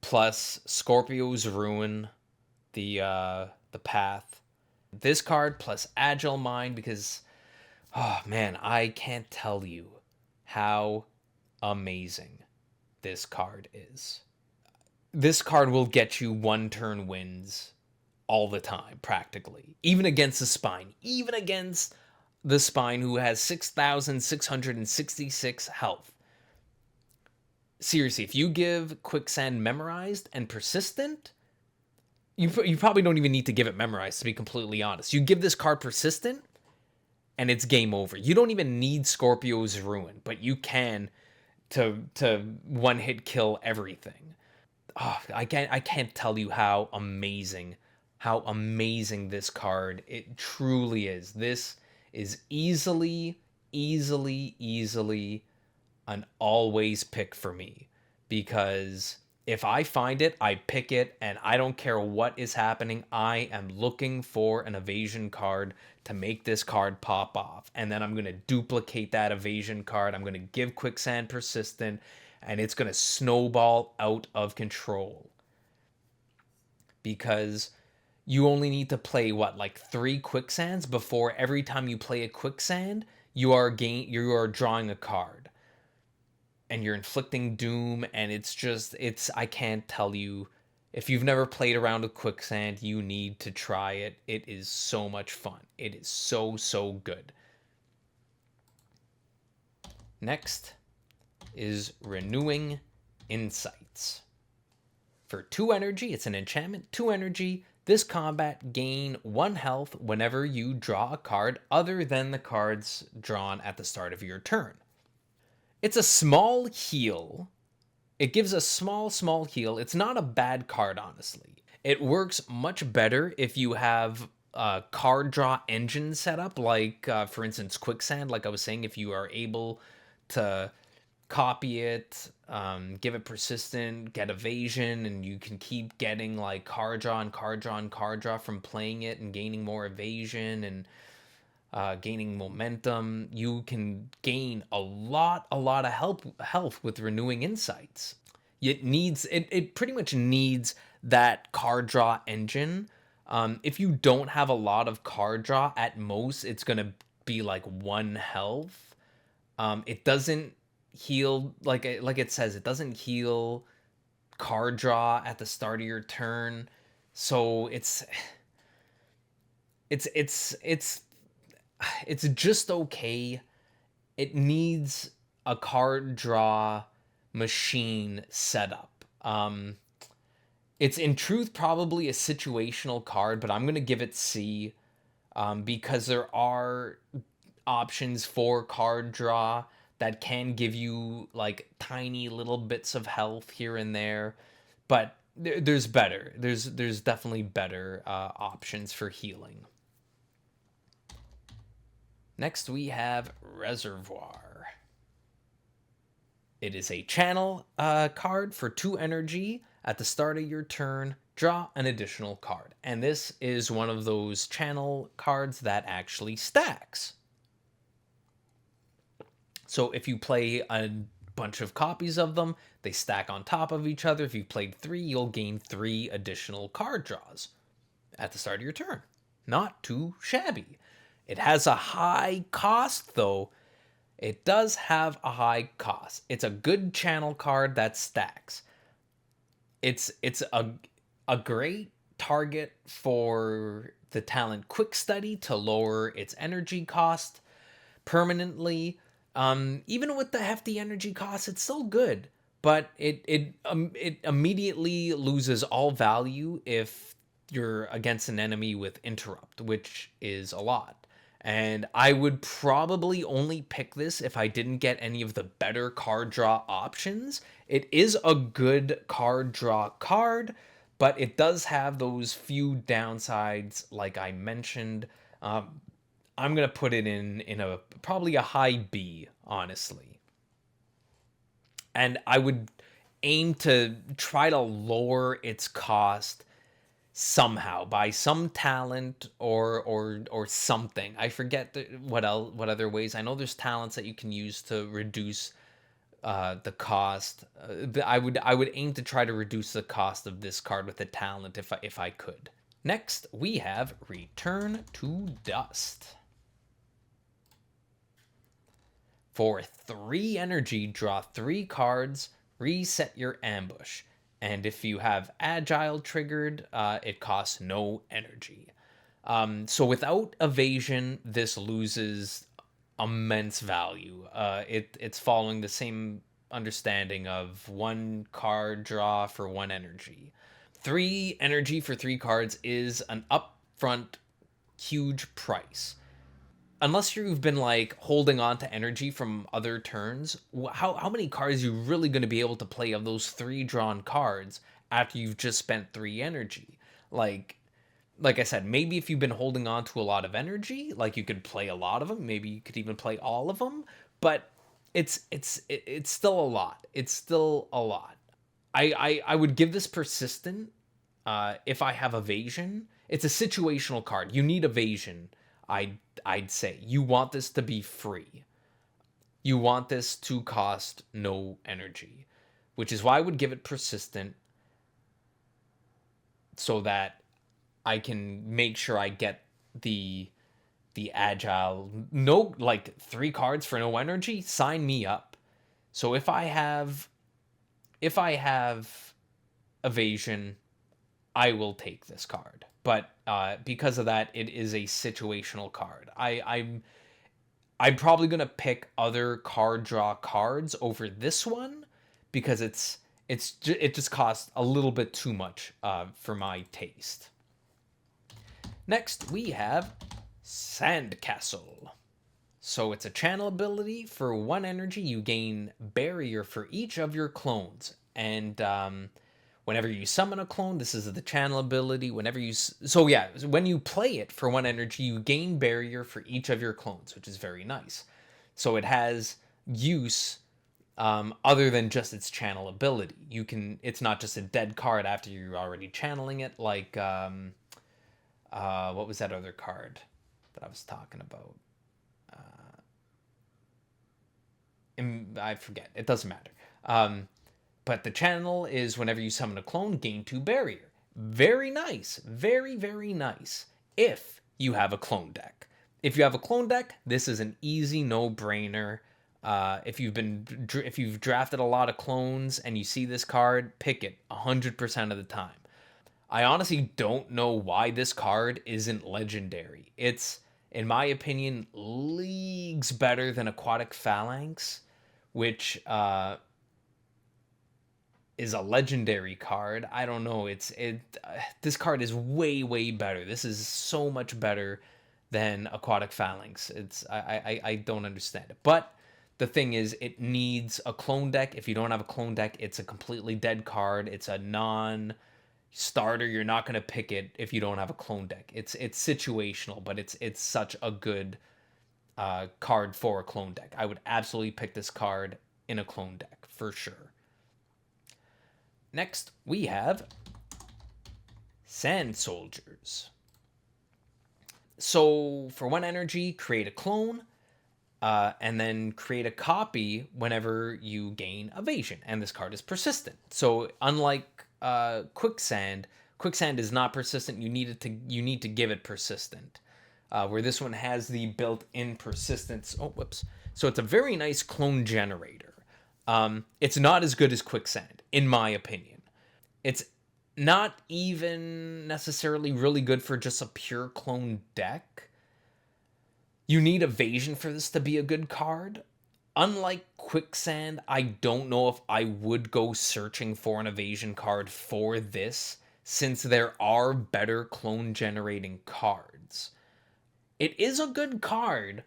plus Scorpio's Ruin, the path. This card plus Agile Mind, because oh man, I can't tell you how amazing this card is. This card will get you 1-turn wins all the time, practically. Even against the Spine. Even against the Spine, who has 6,666 health. Seriously, if you give Quicksand Memorized and Persistent, you probably don't even need to give it Memorized, to be completely honest. You give this card Persistent, and it's game over. You don't even need Scorpio's Ruin, but you can to one-hit kill everything. Oh, I can't tell you how amazing this card it truly is. This is easily an always pick for me, because if I find it, I pick it, and I don't care what is happening. I am looking for an evasion card to make this card pop off, and then I'm going to duplicate that evasion card. I'm going to give Quicksand Persistent, and it's going to snowball out of control, because you only need to play like 3 Quicksands before every time you play a Quicksand, you are drawing a card. And you're inflicting doom, and I can't tell you If you've never played around with quicksand, you need to try it. It is so much fun. It is so, so good. Next is Renewing Insights. For 2 energy, it's an enchantment, 2 energy. This combat, gain 1 health whenever you draw a card other than the cards drawn at the start of your turn. It's a small heal. It gives a small heal. It's not a bad card, honestly. It works much better if you have a card draw engine set up, like, for instance, Quicksand. Like I was saying, if you are able to copy it, give it persistent, get evasion, and you can keep getting like card draw and card draw and card draw from playing it and gaining more evasion and gaining momentum. You can gain a lot of health with Renewing Insights. It pretty much needs that card draw engine. If you don't have a lot of card draw, at most it's gonna be like 1 health. It doesn't heal like it says. It doesn't heal card draw at the start of your turn, so it's just okay. It needs a card draw machine setup. It's in truth probably a situational card, but I'm gonna give it C, because there are options for card draw that can give you like tiny little bits of health here and there, but there's better. There's definitely better options for healing. Next, we have Reservoir. It is a channel card for 2 energy. At the start of your turn, draw an additional card. And this is one of those channel cards that actually stacks. So if you play a bunch of copies of them, they stack on top of each other. If you played 3, you'll gain 3 additional card draws at the start of your turn. Not too shabby. It has a high cost, though. It does have a high cost. It's a good channel card that stacks. It's a great target for the talent Quick Study to lower its energy cost permanently. Even with the hefty energy cost, it's still good, but it immediately loses all value if you're against an enemy with interrupt, which is a lot. And I would probably only pick this if I didn't get any of the better card draw options. It is a good card draw card, but it does have those few downsides like I mentioned. I'm gonna put it in a probably a high B, honestly. And I would aim to try to lower its cost somehow by some talent or something. I forget what other ways. I know there's talents that you can use to reduce the cost. I would aim to try to reduce the cost of this card with a talent if I could. Next, we have Return to Dust. For 3 energy, draw 3 cards, reset your ambush. And if you have Agile triggered, it costs no energy. So without evasion, this loses immense value. It's following the same understanding of 1 card draw for 1 energy. 3 energy for 3 cards is an upfront huge price. Unless you've been like holding on to energy from other turns, how many cards are you really going to be able to play of those 3 drawn cards after you've just spent 3 energy? Like I said, maybe if you've been holding on to a lot of energy, like you could play a lot of them, maybe you could even play all of them, but it's still a lot. It's still a lot. I would give this persistent if I have evasion. It's a situational card. You need evasion. I'd say you want this to be free. You want this to cost no energy, which is why I would give it persistent so that I can make sure I get the agile. No, like 3 cards for no energy, sign me up. So if I have evasion, I will take this card. But because of that, it is a situational card. I'm probably gonna pick other card draw cards over this one because it just costs a little bit too much for my taste. Next, we have Sandcastle. So it's a channel ability. For 1 energy, you gain barrier for each of your clones. And whenever you summon a clone, this is the channel ability. When you play it for 1 energy, you gain barrier for each of your clones, which is very nice. So it has use other than just its channel ability. It's not just a dead card after you're already channeling it, like what was that other card that I was talking about? I forget. It doesn't matter. But the channel is whenever you summon a clone, gain 2 barrier. Very nice. Very, very nice. If you have a clone deck. If you have a clone deck, this is an easy no-brainer. If you've drafted a lot of clones and you see this card, pick it 100% of the time. I honestly don't know why this card isn't legendary. It's, in my opinion, leagues better than Aquatic Phalanx, which is a legendary card. I don't know. This card is way, way better. This is so much better than Aquatic Phalanx. I don't understand it. But the thing is, it needs a clone deck. If you don't have a clone deck, it's a completely dead card. It's a non-starter. You're not going to pick it if you don't have a clone deck. It's situational, but it's such a good card for a clone deck. I would absolutely pick this card in a clone deck, for sure. Next, we have Sand Soldiers. So, for 1 energy, create a clone, and then create a copy whenever you gain evasion. And this card is persistent. So, unlike Quicksand is not persistent. You need to give it persistent. Where this one has the built-in persistence. Oh, whoops. So, it's a very nice clone generator. It's not as good as Quicksand, in my opinion. It's not even necessarily really good for just a pure clone deck. You need evasion for this to be a good card. Unlike Quicksand, I don't know if I would go searching for an evasion card for this, since there are better clone generating cards. It is a good card.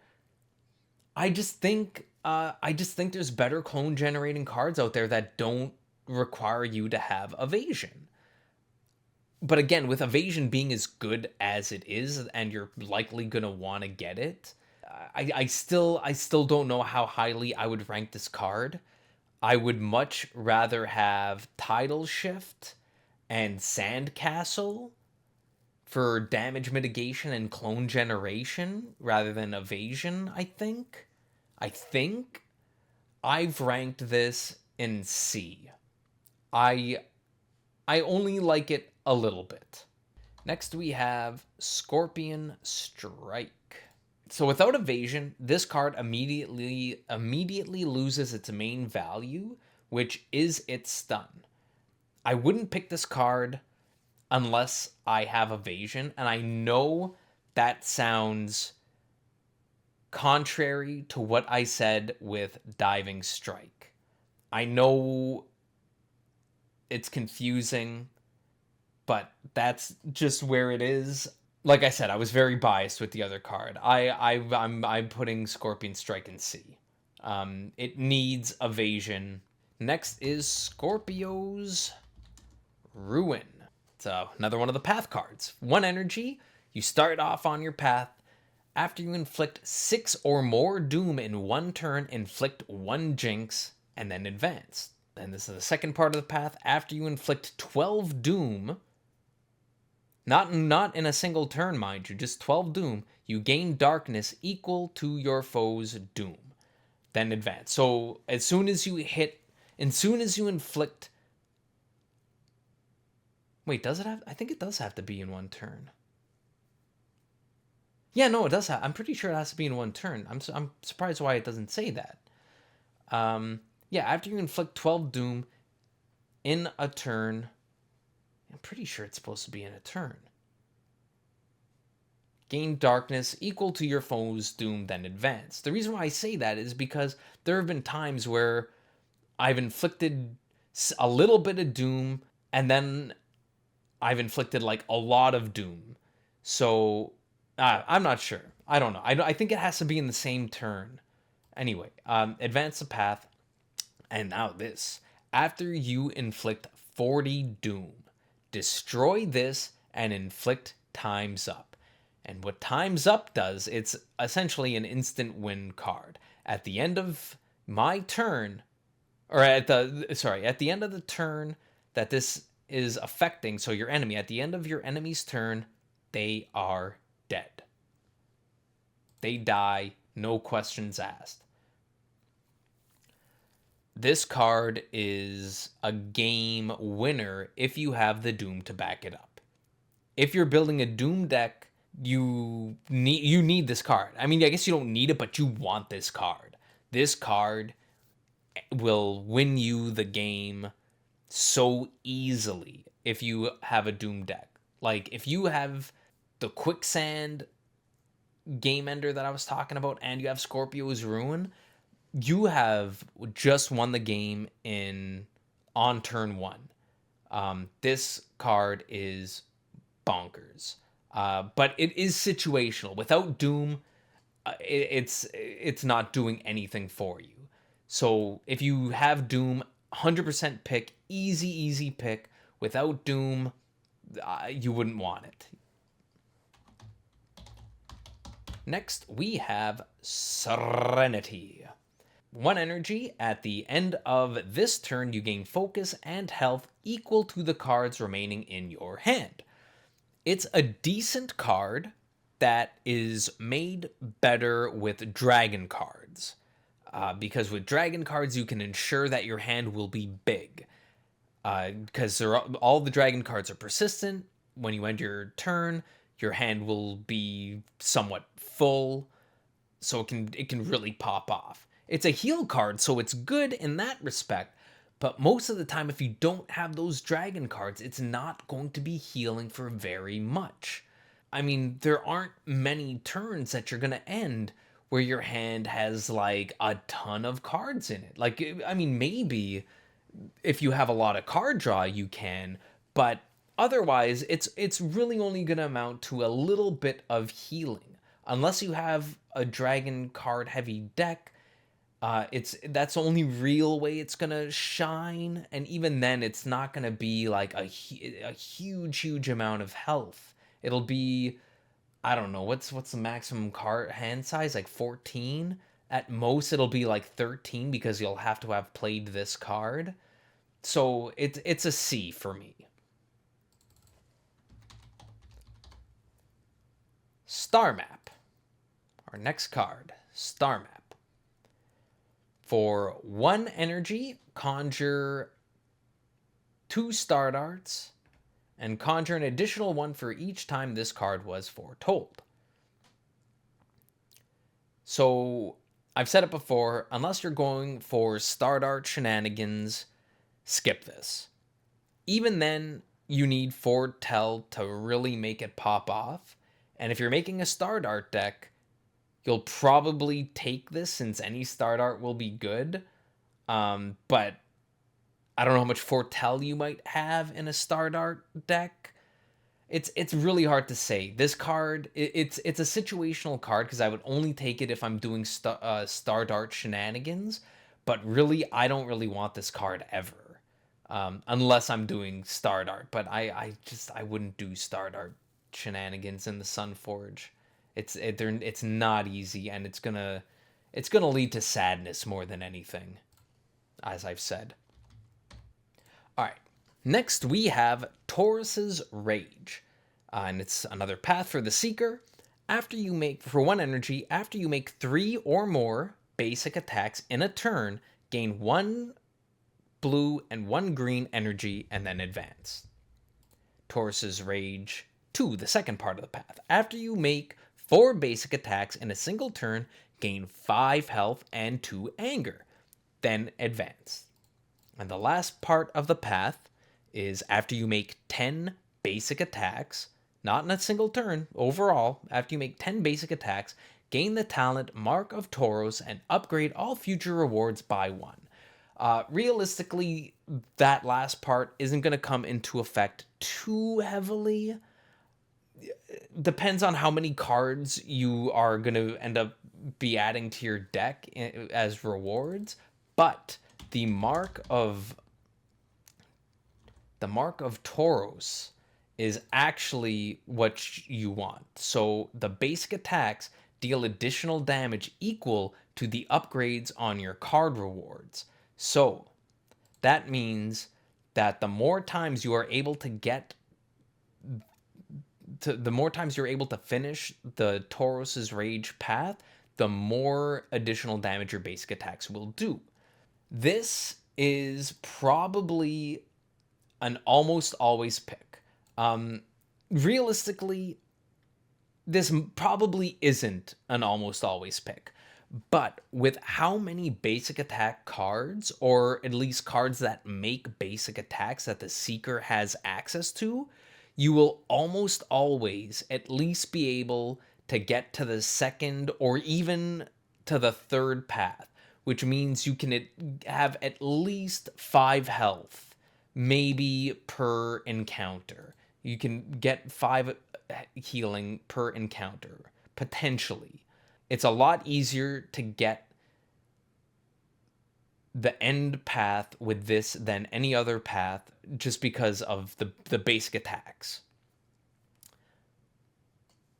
I just think there's better clone generating cards out there that don't require you to have evasion. But again, with evasion being as good as it is, and you're likely gonna want to get it, I still don't know how highly I would rank this card. I would much rather have Tidal Shift and Sandcastle for damage mitigation and clone generation rather than evasion, I think. I've ranked this in C. I only like it a little bit. Next we have Scorpion Strike. So without evasion, this card immediately loses its main value, which is its stun. I wouldn't pick this card unless I have evasion, and I know that sounds contrary to what I said with Diving Strike. I know it's confusing, but that's just where it is. Like I said, I was very biased with the other card. I'm putting Scorpion Strike in C. It needs evasion. Next is Scorpio's Ruin. It's another one of the path cards. 1 energy, you start off on your path. After you inflict 6 or more doom in 1 turn, inflict 1 jinx, and then advance. Then this is the second part of the path. After you inflict 12 doom, not in a single turn, mind you, just 12 doom, you gain darkness equal to your foe's doom. Then advance. So as soon as you inflict... Wait, does it have... I think it does have to be in 1 turn. Yeah, no, it does have... I'm pretty sure it has to be in 1 turn. I'm surprised why it doesn't say that. Yeah, after you inflict 12 doom in a turn... I'm pretty sure it's supposed to be in a turn. Gain darkness equal to your foe's doom, then advance. The reason why I say that is because there have been times where I've inflicted a little bit of doom, and then I've inflicted like a lot of doom. So I'm not sure. I don't know. I think it has to be in the same turn. Anyway, advance the path. And now this. After you inflict 40 doom, destroy this and inflict times up. And what times up does, it's essentially an instant win card. At the end of my turn, or at the end of the turn that this is affecting, so your enemy, at the end of your enemy's turn, they are dead. They die, no questions asked. This card is a game winner if you have the Doom to back it up. If you're building a Doom deck, you need this card. I mean, I guess you don't need it, but you want this card. This card will win you the game so easily if you have a Doom deck. Like, if you have the Quicksand game ender that I was talking about and you have Scorpio's Ruin, you have just won the game on turn one. This card is bonkers. But it is situational. Without Doom, it's not doing anything for you. So if you have Doom, 100% pick, easy pick. Without Doom, you wouldn't want it. Next, we have Serenity. 1 energy. At the end of this turn, you gain focus and health equal to the cards remaining in your hand. It's a decent card that is made better with dragon cards. Because with dragon cards, you can ensure that your hand will be big. Because all the dragon cards are persistent. When you end your turn, your hand will be somewhat full. So it can really pop off. It's a heal card, so it's good in that respect. But most of the time, if you don't have those dragon cards, it's not going to be healing for very much. I mean, there aren't many turns that you're going to end where your hand has like a ton of cards in it. Like, I mean, maybe if you have a lot of card draw, you can, but otherwise, it's really only going to amount to a little bit of healing. Unless you have a dragon card heavy deck, that's the only real way it's gonna shine, and even then, it's not gonna be like a huge amount of health. It'll be, I don't know, what's the maximum card hand size, like 14? At most, it'll be like 13 because you'll have to have played this card. So it's a C for me. Star Map. Our next card, Star Map. For 1 energy, conjure 2 star darts, and conjure an additional 1 for each time this card was foretold. So, I've said it before, unless you're going for star dart shenanigans, skip this. Even then, you need foretell to really make it pop off, and if you're making a star dart deck, you'll probably take this since any star dart will be good. But I don't know how much foretell you might have in a star dart deck. It's really hard to say. This card, it's a situational card because I would only take it if I'm doing star dart shenanigans. But really, I don't really want this card ever, unless I'm doing star dart. But I wouldn't do star dart shenanigans in the Sunforge. It's not easy, and it's gonna lead to sadness more than anything, as I've said. All right, next we have Taurus's Rage, and it's another path for the Seeker. For 1 energy, after you make 3 or more basic attacks in a turn, gain 1 blue and 1 green energy, and then advance. Taurus's Rage 2, the second part of the path. After you make 4 basic attacks in a single turn, gain 5 health and 2 anger, then advance. And the last part of the path is after you make 10 basic attacks, not in a single turn, overall, after you make 10 basic attacks, gain the talent Mark of Tauros and upgrade all future rewards by 1. Realistically, that last part isn't going to come into effect too heavily. Depends on how many cards you are going to end up be adding to your deck as rewards, but the mark of Tauros is actually what you want. So the basic attacks deal additional damage equal to the upgrades on your card rewards. So that means that the more times you are able to finish the Tauros's Rage path, the more additional damage your basic attacks will do. This is probably an almost always pick. Realistically, this probably isn't an almost always pick. But with how many basic attack cards, or at least cards that make basic attacks that the Seeker has access to, you will almost always at least be able to get to the second or even to the third path, which means you can have at least 5 health, maybe per encounter. You can get 5 healing per encounter, potentially. It's a lot easier to get the end path with this than any other path, just because of the basic attacks.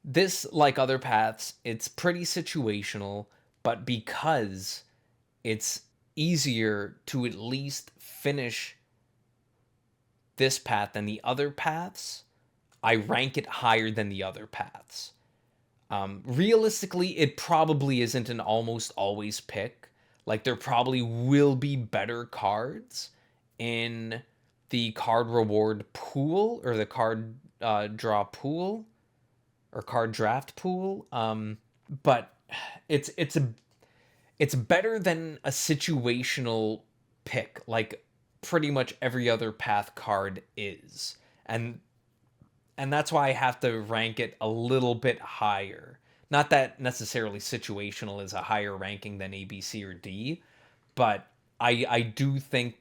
This, like other paths, it's pretty situational, but because it's easier to at least finish this path than the other paths, I rank it higher than the other paths. Realistically, it probably isn't an almost always pick. Like, there probably will be better cards in the card reward pool, or the card draw pool, or card draft pool. But it's better than a situational pick, like pretty much every other path card is. And that's why I have to rank it a little bit higher. Not that necessarily situational is a higher ranking than A, B, C, or D, but I do think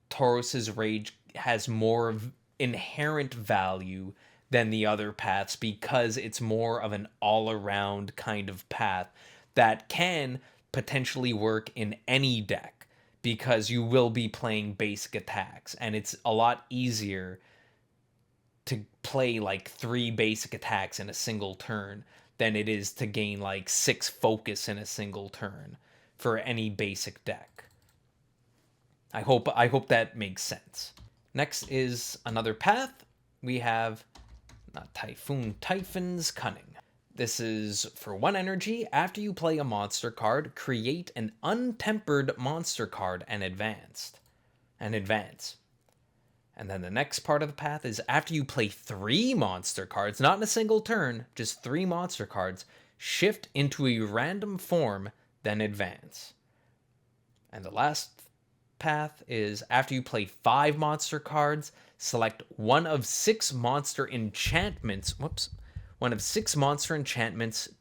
Tauros's Rage has more inherent value than the other paths, because it's more of an all-around kind of path that can potentially work in any deck, because you will be playing basic attacks, and it's a lot easier to play like 3 basic attacks in a single turn than it is to gain like 6 focus in a single turn for any basic deck. I hope that makes sense. Next is another path. We have Typhon's Cunning. This is for 1 energy. After you play a monster card, create an untempered monster card and advance. And then the next part of the path is after you play 3 monster cards, not in a single turn, just 3 monster cards, shift into a random form, then advance. And the last path is after you play 5 monster cards, select one of 6 monster enchantments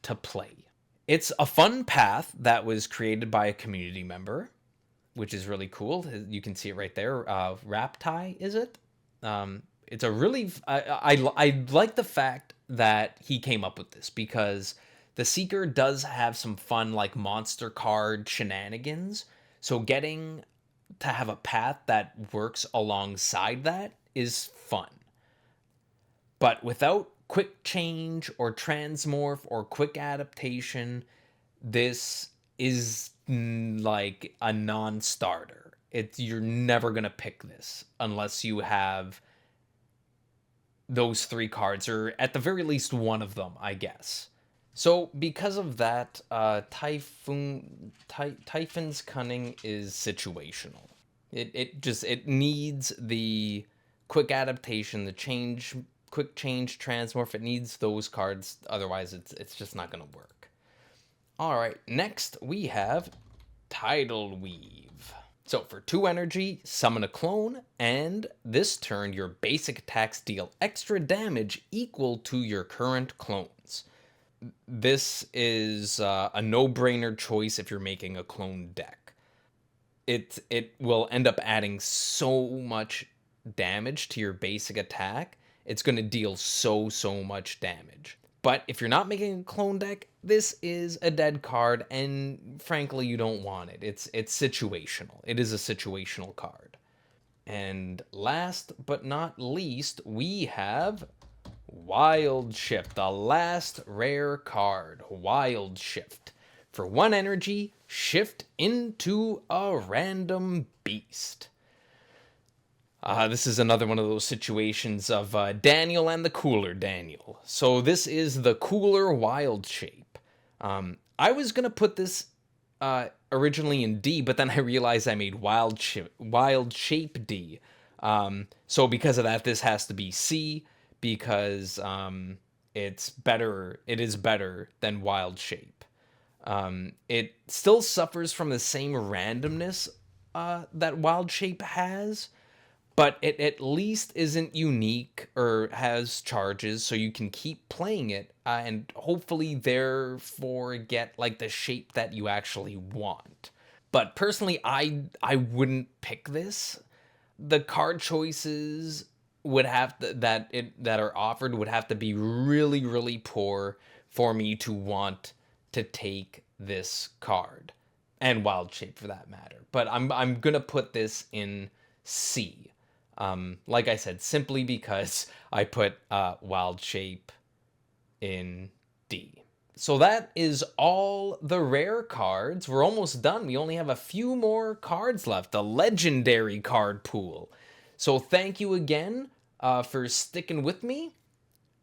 to play. It's a fun path that was created by a community member, which is really cool. You can see it right there. Raptai, is it? It's a really... I like the fact that he came up with this, because the Seeker does have some fun, like, monster card shenanigans. So getting to have a path that works alongside that is fun. But without quick change or transmorph or quick adaptation, this is like a non-starter. You're never gonna pick this unless you have those 3 cards, or at the very least one of them, I guess. So because of that, Typhon's Cunning is situational. It needs the quick adaptation, the quick change transmorph. It needs those cards, otherwise it's just not gonna work. All right, next we have Tidal Weave. So for 2 energy, summon a clone, and this turn your basic attacks deal extra damage equal to your current clones. This is a no-brainer choice if you're making a clone deck. It will end up adding so much damage to your basic attack. It's going to deal so much damage. But if you're not making a clone deck, this is a dead card, and frankly, you don't want it. It's situational. It is a situational card. And last but not least, we have Wild Shift, the last rare card. Wild Shift. For 1 energy, shift into a random beast. This is another one of those situations of Daniel and the cooler Daniel. So this is the cooler Wild Shape. I was going to put this originally in D, but then I realized I made Wild Shape D. So because of that, this has to be C, because it is better than Wild Shape. It still suffers from the same randomness that Wild Shape has, but it at least isn't unique or has charges, so you can keep playing it and hopefully therefore get like the shape that you actually want. But personally, I wouldn't pick this. The card choices would have to, that are offered would have to be really poor for me to want to take this card, and Wild Shape for that matter. But I'm gonna put this in C. Like I said, simply because I put Wild Shape in D. So that is all the rare cards. We're almost done. We only have a few more cards left. The legendary card pool. So thank you again for sticking with me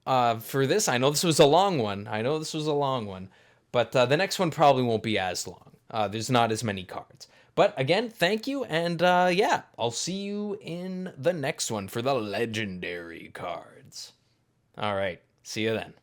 for this. I know this was a long one. But the next one probably won't be as long. There's not as many cards. But again, thank you, and yeah, I'll see you in the next one for the legendary cards. All right, see you then.